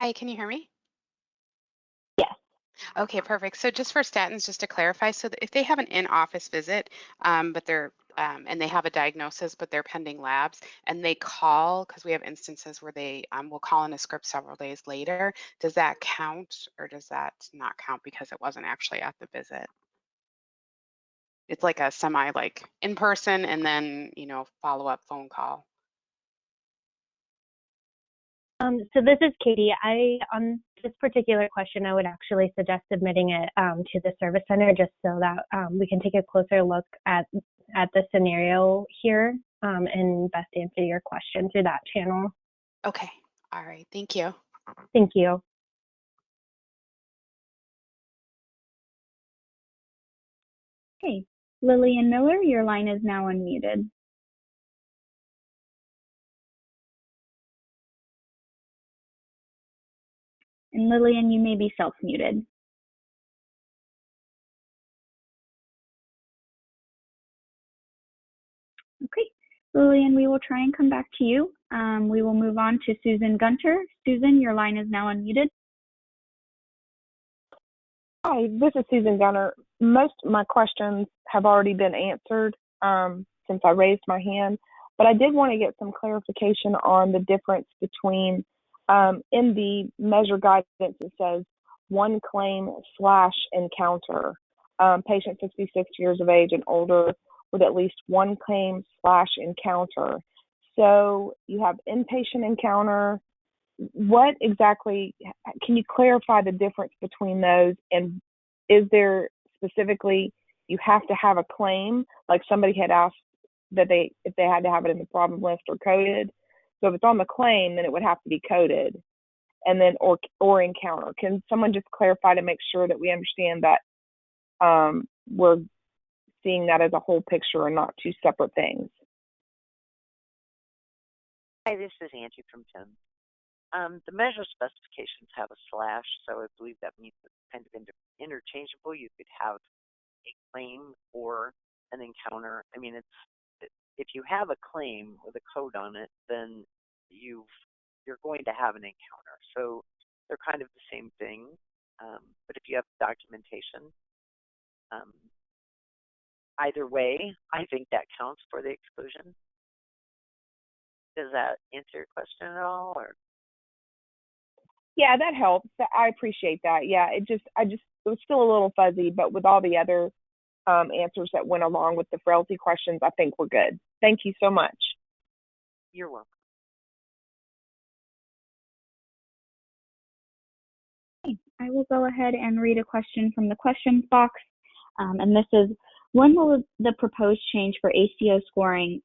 Hi, can you hear me? Yes. Okay, perfect. So just for statins, just to clarify, so if they have an in-office visit, but they're and they have a diagnosis, but they're pending labs, and they call, because we have instances where they will call in a script several days later, does that count or does that not count because it wasn't actually at the visit? It's like a semi like in person and then, you know, follow-up phone call. So this is Katie. On this particular question, I would actually suggest submitting it to the service center just so that we can take a closer look at the scenario here and best answer your question through that channel. Okay. All right. Thank you. Thank you. Okay. Lillian Miller, your line is now unmuted. And Lillian, you may be self-muted. Okay, Lillian, we will try and come back to you. We will move on to Susan Gunter. Susan, your line is now unmuted. Hi, this is Susan Gunter. Most of my questions have already been answered since I raised my hand, but I did want to get some clarification on the difference between in the measure guidance, it says one claim / encounter, patient 66 years of age and older with at least one claim / encounter. So you have inpatient encounter. What exactly, can you clarify the difference between those? And is there specifically, you have to have a claim, like somebody had asked that if they had to have it in the problem list or coded? So if it's on the claim, then it would have to be coded, and then or encounter. Can someone just clarify to make sure that we understand that we're seeing that as a whole picture and not two separate things? Hi, this is Angie from PIMS. The measure specifications have a slash, so I believe that means it's kind of interchangeable. You could have a claim or an encounter. I mean, if you have a claim with a code on it, then you're going to have an encounter. So they're kind of the same thing. But if you have documentation, either way, I think that counts for the exclusion. Does that answer your question at all, or? Yeah, that helps. I appreciate that. Yeah, it was still a little fuzzy, but with all the other answers that went along with the frailty questions, I think we're good. Thank you so much. You're welcome. Okay, I will go ahead and read a question from the questions box. And this is, when will the proposed change for ACO scoring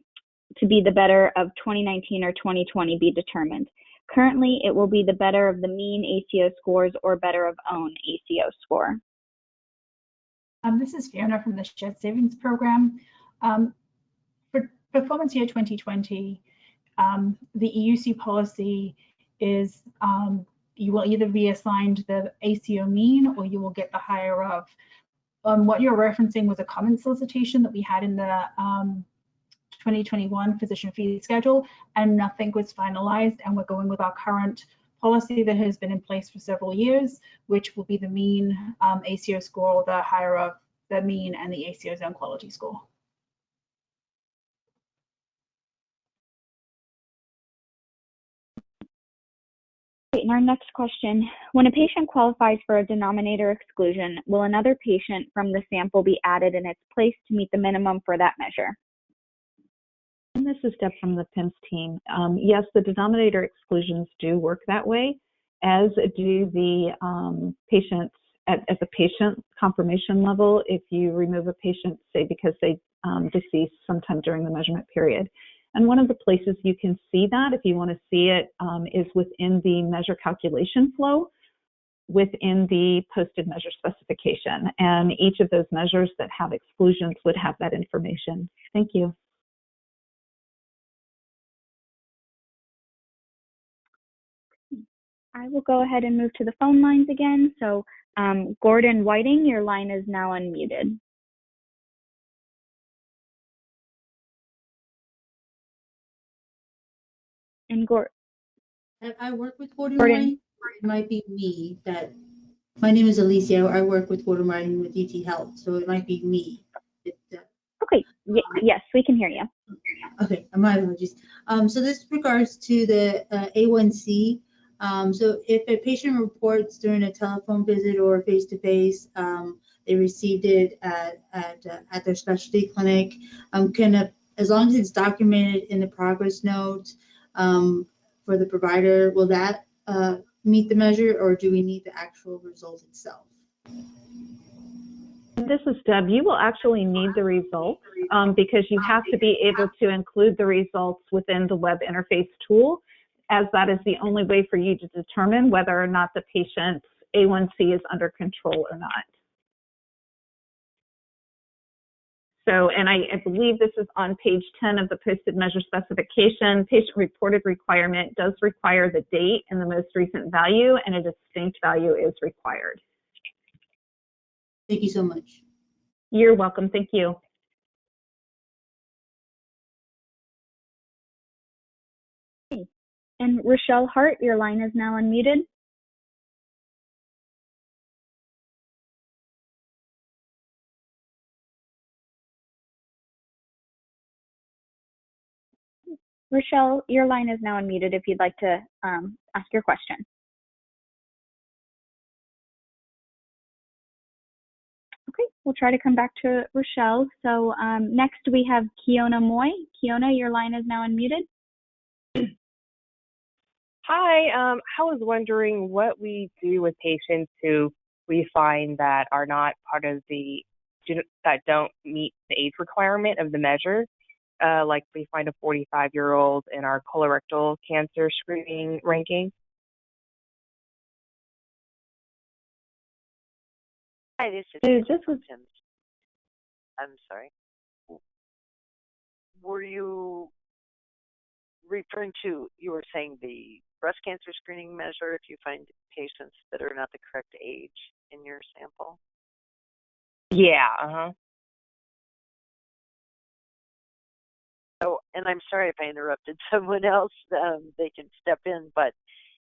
to be the better of 2019 or 2020 be determined? Currently, it will be the better of the mean ACO scores or better of own ACO score. This is Fiona from the Shared Savings Program. For performance year 2020, the EUC policy is you will either be assigned the ACO mean or you will get the higher of. What you're referencing was a comment solicitation that we had in the 2021 physician fee schedule, and nothing was finalized, and we're going with our current policy that has been in place for several years, which will be the mean ACO score or the higher of the mean and the ACO zone quality score. And our next question, when a patient qualifies for a denominator exclusion, will another patient from the sample be added in its place to meet the minimum for that measure? And this is Deb from the PIMS team. Yes, the denominator exclusions do work that way, as do the patients at the patient confirmation level if you remove a patient, say, because they deceased sometime during the measurement period. And one of the places you can see that, if you want to see it, is within the measure calculation flow within the posted measure specification. And each of those measures that have exclusions would have that information. Thank you. I will go ahead and move to the phone lines again. So Gordon Whiting, your line is now unmuted. And I work with Gordon Whiting. It might be me that, my name is Alicia. I work with Gordon Whiting with UT Health, so it might be me. Okay, yes, we can hear you. Okay, my apologies. So this regards to the A1C. So if a patient reports during a telephone visit or face-to-face, they received it at their specialty clinic, as long as it's documented in the progress note for the provider, will that meet the measure, or do we need the actual result itself? This is Deb. You will actually need the results because you have to be able to include the results within the web interface tool, as that is the only way for you to determine whether or not the patient's A1C is under control or not. So, and I believe this is on page 10 of the posted measure specification. Patient reported requirement does require the date and the most recent value, and a distinct value is required. Thank you so much. You're welcome. Thank you. Okay. And Rochelle Hart, your line is now unmuted. Rochelle, your line is now unmuted if you'd like to ask your question. Okay, we'll try to come back to Rochelle. So next we have Kiona Moy. Kiona, your line is now unmuted. Hi, I was wondering what we do with patients who we find that are not part of that don't meet the age requirement of the measure. Like we find a 45-year-old in our colorectal cancer screening ranking. Hi, this is Tim. I'm sorry. Were you referring to, you were saying the breast cancer screening measure if you find patients that are not the correct age in your sample? Yeah, Oh, and I'm sorry if I interrupted someone else. They can step in, but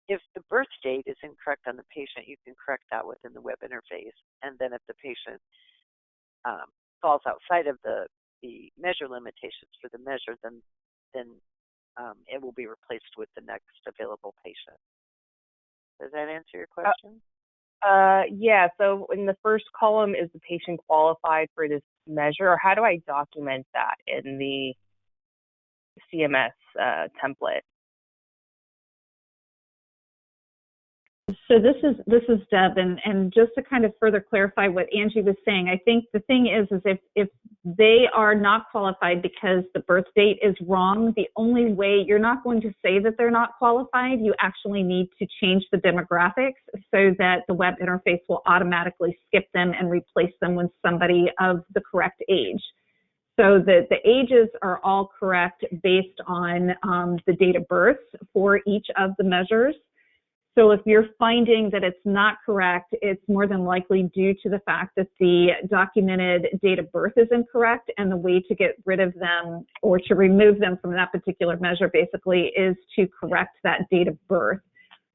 if the birth date is incorrect on the patient, you can correct that within the web interface. And then if the patient falls outside of the measure limitations for the measure, then it will be replaced with the next available patient. Does that answer your question? yeah, so in the first column, is the patient qualified for this measure, or how do I document that in the CMS template? So this is Deb, and just to kind of further clarify what Angie was saying, I think the thing is if they are not qualified because the birth date is wrong, the only way, you're not going to say that they're not qualified, you actually need to change the demographics so that the web interface will automatically skip them and replace them with somebody of the correct age. So the ages are all correct based on the date of birth for each of the measures. So if you're finding that it's not correct, it's more than likely due to the fact that the documented date of birth is incorrect, and the way to get rid of them or to remove them from that particular measure basically is to correct that date of birth.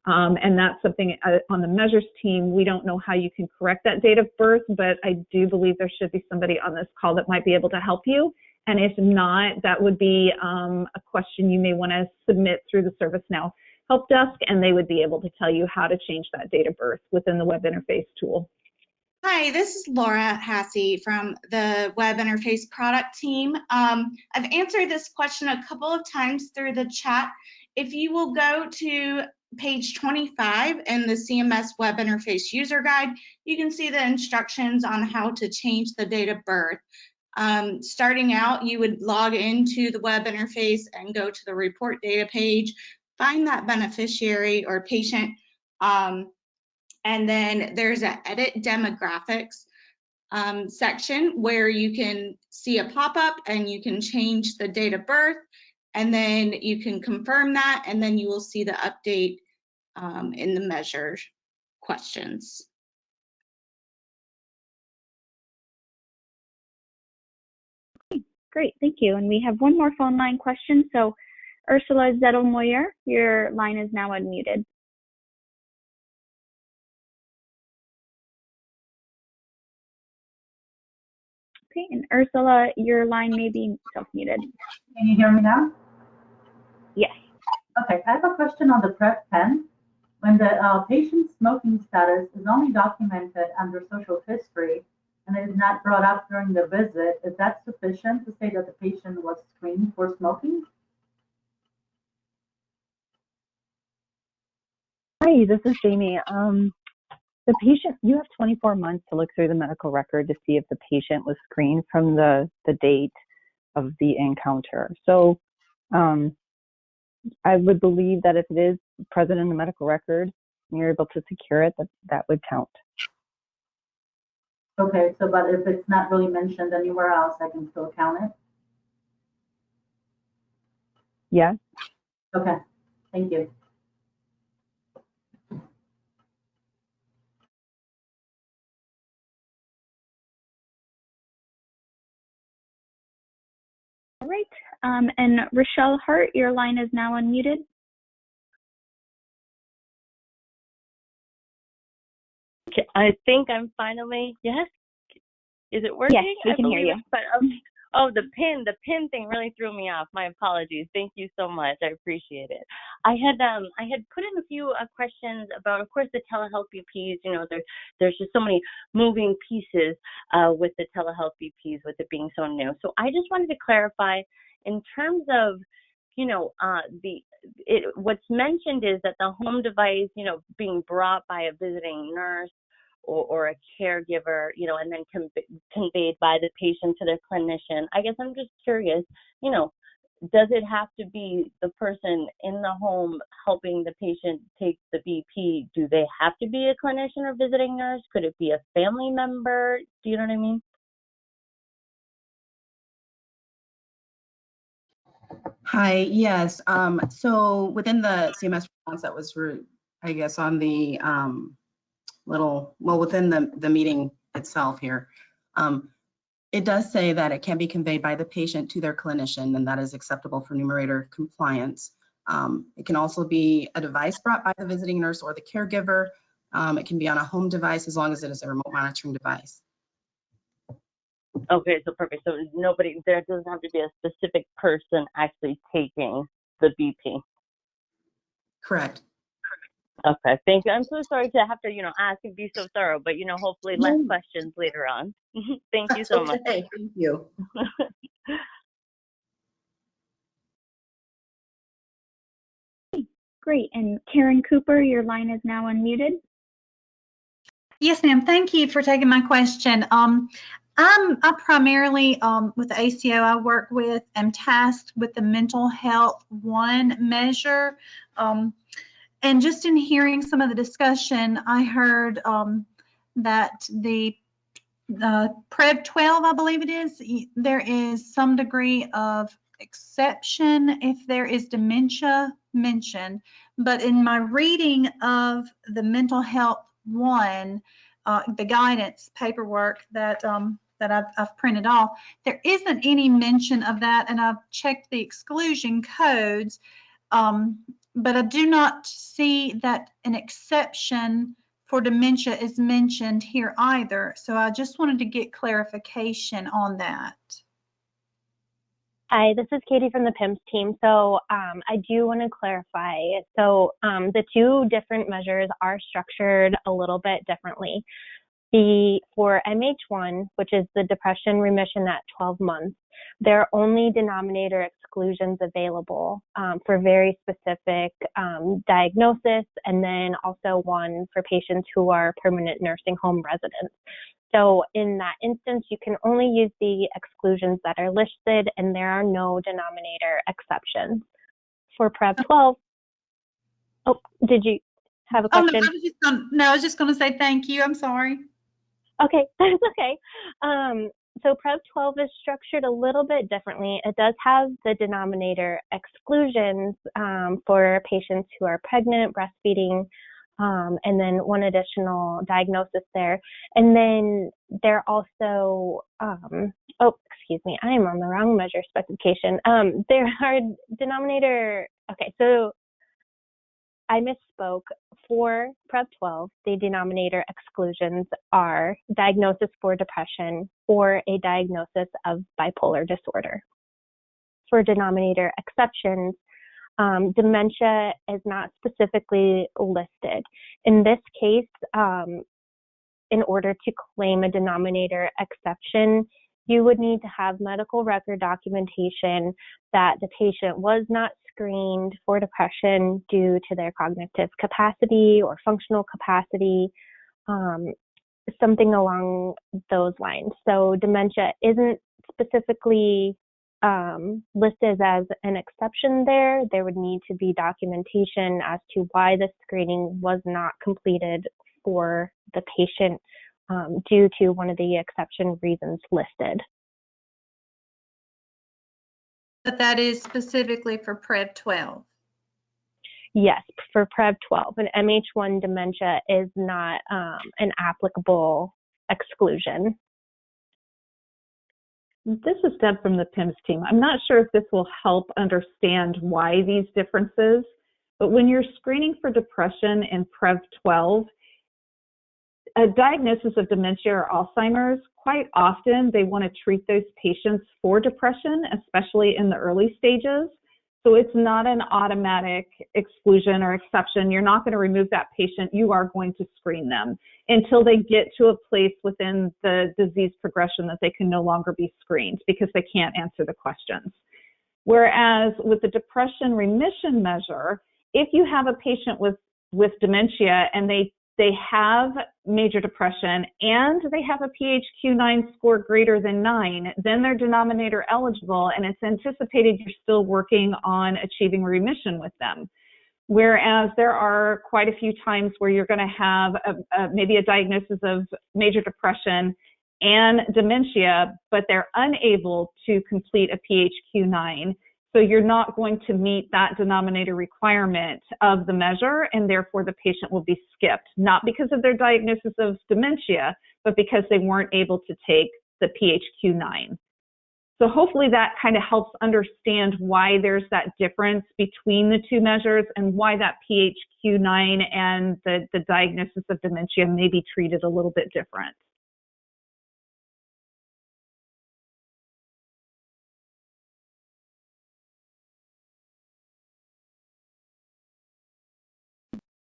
And that's something on the measures team, we don't know how you can correct that date of birth, but I do believe there should be somebody on this call that might be able to help you. And if not, that would be a question you may want to submit through the ServiceNow. help desk, and they would be able to tell you how to change that date of birth within the web interface tool. Hi, this is Laura Hassey from the Web Interface product team. I've answered this question a couple of times through the chat. If you will go to page 25 in the CMS Web Interface User Guide, you can see the instructions on how to change the date of birth. Starting out, you would log into the web interface and go to the report data page, find that beneficiary or patient, and then there's an edit demographics section where you can see a pop-up and you can change the date of birth, and then you can confirm that, and then you will see the update in the measure questions. Great, thank you. And we have one more phone line question. So Ursula Zettelmoyer, your line is now unmuted. Okay, and Ursula, your line may be self-muted. Can you hear me now? Yes. Okay, I have a question on the PrEP 10. When the patient's smoking status is only documented under social history and it is not brought up during the visit, is that sufficient to say that the patient was screened for smoking? Hi, this is Jamie. The patient, you have 24 months to look through the medical record to see if the patient was screened from the date of the encounter. So I would believe that if it is present in the medical record and you're able to secure it, that would count. Okay, so but if it's not really mentioned anywhere else, I can still count it? Yeah. Okay, thank you. All right, and Rochelle Hart, your line is now unmuted. Okay, I think I'm finally, yes? Is it working? Yes, we can hear you. But, oh, the pin thing really threw me off. My apologies. Thank you so much. I appreciate it. I had put in a few questions about, of course, the telehealth BPs. You know, there's just so many moving pieces with the telehealth BPs with it being so new. So I just wanted to clarify in terms of, you know, what's mentioned is that the home device, you know, being brought by a visiting nurse or a caregiver, you know, and then conveyed by the patient to their clinician. I guess I'm just curious, you know, does it have to be the person in the home helping the patient take the BP? Do they have to be a clinician or visiting nurse? Could it be a family member? Do you know what I mean? Hi, yes. So within the CMS response that was, I guess, on the within the meeting itself here, it does say that it can be conveyed by the patient to their clinician, and that is acceptable for Numerator compliance. It can also be a device brought by the visiting nurse or the caregiver. It can be on a home device as long as it is a remote monitoring device. Okay, so perfect. So there doesn't have to be a specific person actually taking the BP. Correct. Okay, thank you. I'm so sorry to have to, you know, ask and be so thorough, but, you know, hopefully less questions later on. Thank you so much. Thank you. Great, and Karen Cooper, your line is now unmuted. Yes, ma'am. Thank you for taking my question. I primarily, with the ACO I work with, am tasked with the mental health 1 measure. And just in hearing some of the discussion, I heard that the PREV 12, I believe it is, there is some degree of exception if there is dementia mentioned. But in my reading of the mental health 1, the guidance paperwork that I've printed off, there isn't any mention of that, and I've checked the exclusion codes, but I do not see that an exception for dementia is mentioned here either. So I just wanted to get clarification on that. Hi, this is Katie from the PIMS team. So I do want to clarify. So the two different measures are structured a little bit differently. For MH1, which is the depression remission at 12 months, there are only denominator exclusions available for very specific diagnosis, and then also one for patients who are permanent nursing home residents. So in that instance, you can only use the exclusions that are listed, and there are no denominator exceptions. For PREV 12, oh, did you have a question? I was just going to say thank you. I'm sorry. Okay, that's okay. So PREV 12 is structured a little bit differently. It does have the denominator exclusions for patients who are pregnant, breastfeeding, and then one additional diagnosis there. And then there also, excuse me, I am on the wrong measure specification. There are denominator, okay, so I misspoke. For PREV 12, the denominator exclusions are diagnosis for depression or a diagnosis of bipolar disorder. For denominator exceptions, dementia is not specifically listed. In this case, in order to claim a denominator exception, you would need to have medical record documentation that the patient was not screened for depression due to their cognitive capacity or functional capacity, something along those lines. So dementia isn't specifically listed as an exception there. There would need to be documentation as to why the screening was not completed for the patient due to one of the exception reasons listed. But that is specifically for PREV 12. Yes, for PREV 12. And MH1 dementia is not an applicable exclusion. This is Deb from the PIMS team. I'm not sure if this will help understand why these differences, but when you're screening for depression in PREV 12, a diagnosis of dementia or Alzheimer's, quite often they want to treat those patients for depression, especially in the early stages. So it's not an automatic exclusion or exception. You're not going to remove that patient. You are going to screen them until they get to a place within the disease progression that they can no longer be screened because they can't answer the questions. Whereas with the depression remission measure, if you have a patient with dementia and they have major depression and they have a PHQ-9 score greater than 9, then they're denominator eligible, and it's anticipated you're still working on achieving remission with them. Whereas there are quite a few times where you're going to have maybe a diagnosis of major depression and dementia, but they're unable to complete a PHQ-9. So you're not going to meet that denominator requirement of the measure, and therefore the patient will be skipped, not because of their diagnosis of dementia, but because they weren't able to take the PHQ-9. So hopefully that kind of helps understand why there's that difference between the two measures and why that PHQ-9 and the diagnosis of dementia may be treated a little bit different.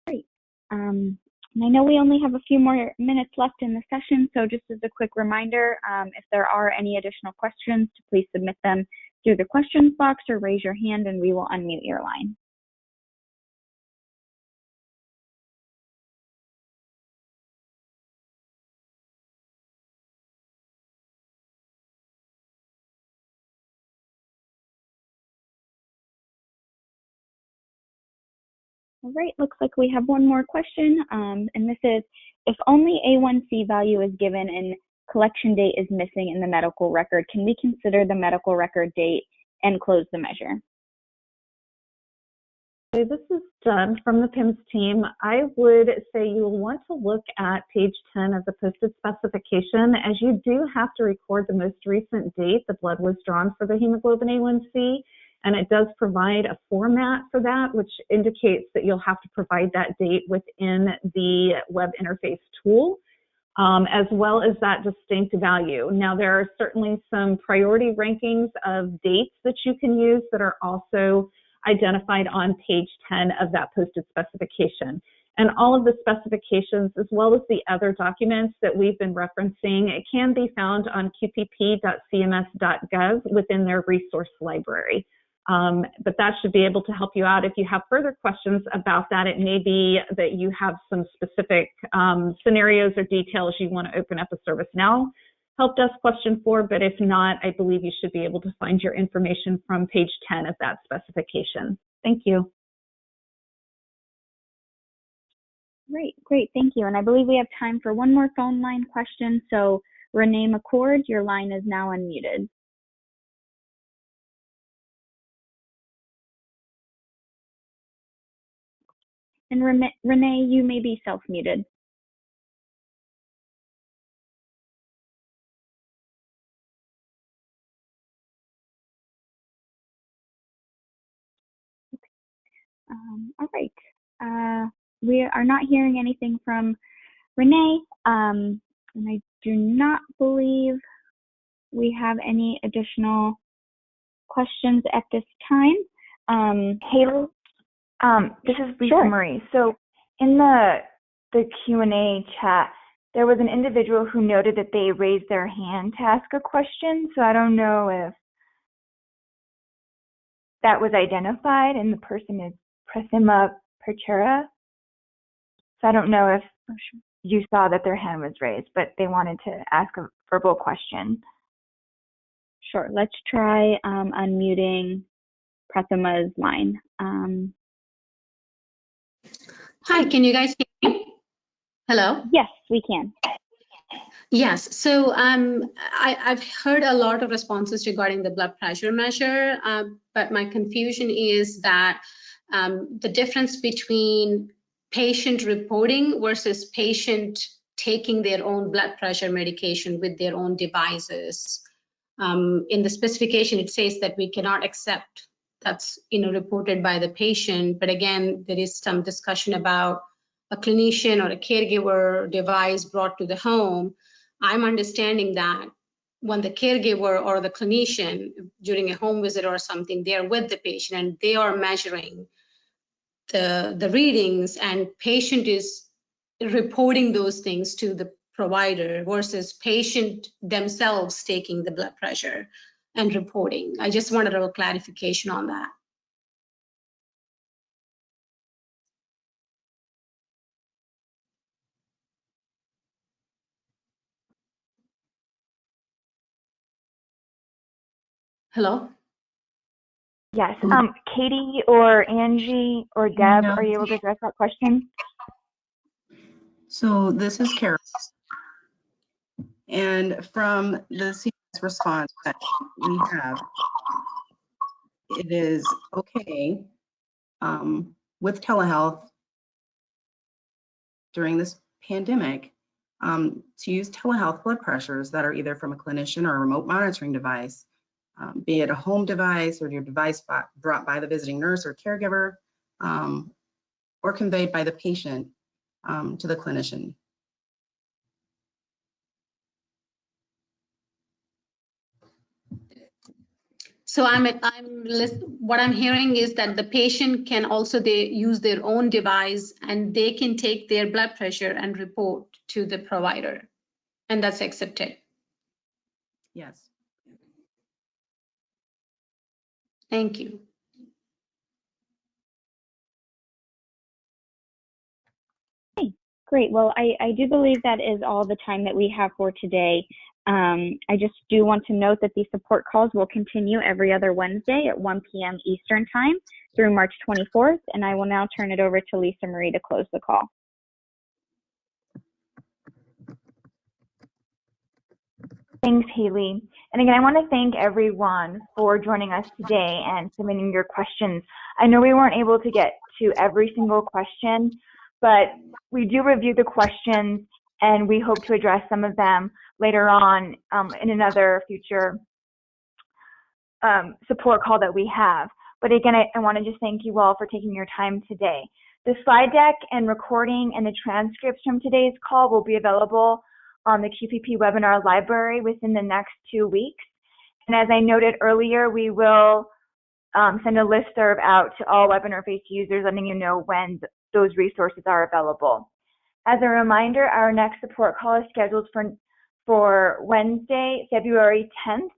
Great. And I know we only have a few more minutes left in the session, so just as a quick reminder, if there are any additional questions, to please submit them through the questions box or raise your hand and we will unmute your line. All right, looks like we have one more question, and this is, if only A1C value is given and collection date is missing in the medical record, can we consider the medical record date and close the measure? Okay, this is Jen from the PIMS team. I would say you'll want to look at page 10 of the posted specification, as you do have to record the most recent date the blood was drawn for the hemoglobin A1C. And it does provide a format for that, which indicates that you'll have to provide that date within the web interface tool. as well as that distinct value. Now, there are certainly some priority rankings of dates that you can use that are also identified on page 10 of that posted specification. And all of the specifications, as well as the other documents that we've been referencing, it can be found on qpp.cms.gov within their resource library. But that should be able to help you out. If you have further questions about that, it may be that you have some specific scenarios or details you want to open up a ServiceNow help desk question for, but if not, I believe you should be able to find your information from page 10 of that specification. Thank you. Great, thank you. And I believe we have time for one more phone line question. So Renee McCord, your line is now unmuted. And Renee, you may be self-muted. All right. We are not hearing anything from Renee, and I do not believe we have any additional questions at this time. Haley, this is Lisa Marie. So in the Q&A chat, there was an individual who noted that they raised their hand to ask a question. So I don't know if that was identified, and the person is Prathima Perchera. So I don't know if you saw that their hand was raised, but they wanted to ask a verbal question. Sure, let's try unmuting Prathima's line. Hi, can you guys hear me? Hello? Yes, we can. Yes, so I've heard a lot of responses regarding the blood pressure measure, but my confusion is that the difference between patient reporting versus patient taking their own blood pressure medication with their own devices. In the specification, it says that we cannot accept that's reported by the patient, but again, there is some discussion about a clinician or a caregiver device brought to the home. I'm understanding that when the caregiver or the clinician during a home visit or something, they're with the patient and they are measuring the readings, and patient is reporting those things to the provider versus patient themselves taking the blood pressure and reporting. I just wanted a clarification on that. Hello? Yes, Katie or Angie or Deb, are you able to address that question? So this is Carol. And from the CMS response that we have, it is okay with telehealth during this pandemic to use telehealth blood pressures that are either from a clinician or a remote monitoring device, be it a home device or your device brought by the visiting nurse or caregiver, or conveyed by the patient to the clinician. So what I'm hearing is that the patient can also use their own device and they can take their blood pressure and report to the provider, and that's accepted. Yes. Thank you. Okay, great. Well, I do believe that is all the time that we have for today. I just do want to note that these support calls will continue every other Wednesday at 1 p.m. Eastern Time through March 24th, and I will now turn it over to Lisa Marie to close the call. Thanks, Haley. And again, I want to thank everyone for joining us today and submitting your questions. I know we weren't able to get to every single question, but we do review the questions and we hope to address some of them later on in another future support call that we have. But again, I want to just thank you all for taking your time today. The slide deck and recording and the transcripts from today's call will be available on the QPP webinar library within the next 2 weeks. And as I noted earlier, we will send a listserv out to all Web Interface users, letting you know when those resources are available. As a reminder, our next support call is scheduled for Wednesday, February 10th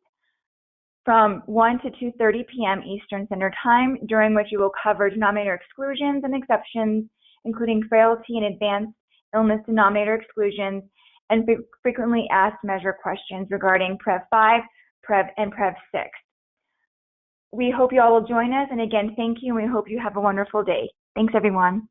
from 1 to 2:30 p.m. Eastern Standard Time, during which we will cover denominator exclusions and exceptions, including frailty and advanced illness denominator exclusions, and frequently asked measure questions regarding PREV 5, PREV, and PREV 6. We hope you all will join us, and again, thank you, and we hope you have a wonderful day. Thanks, everyone.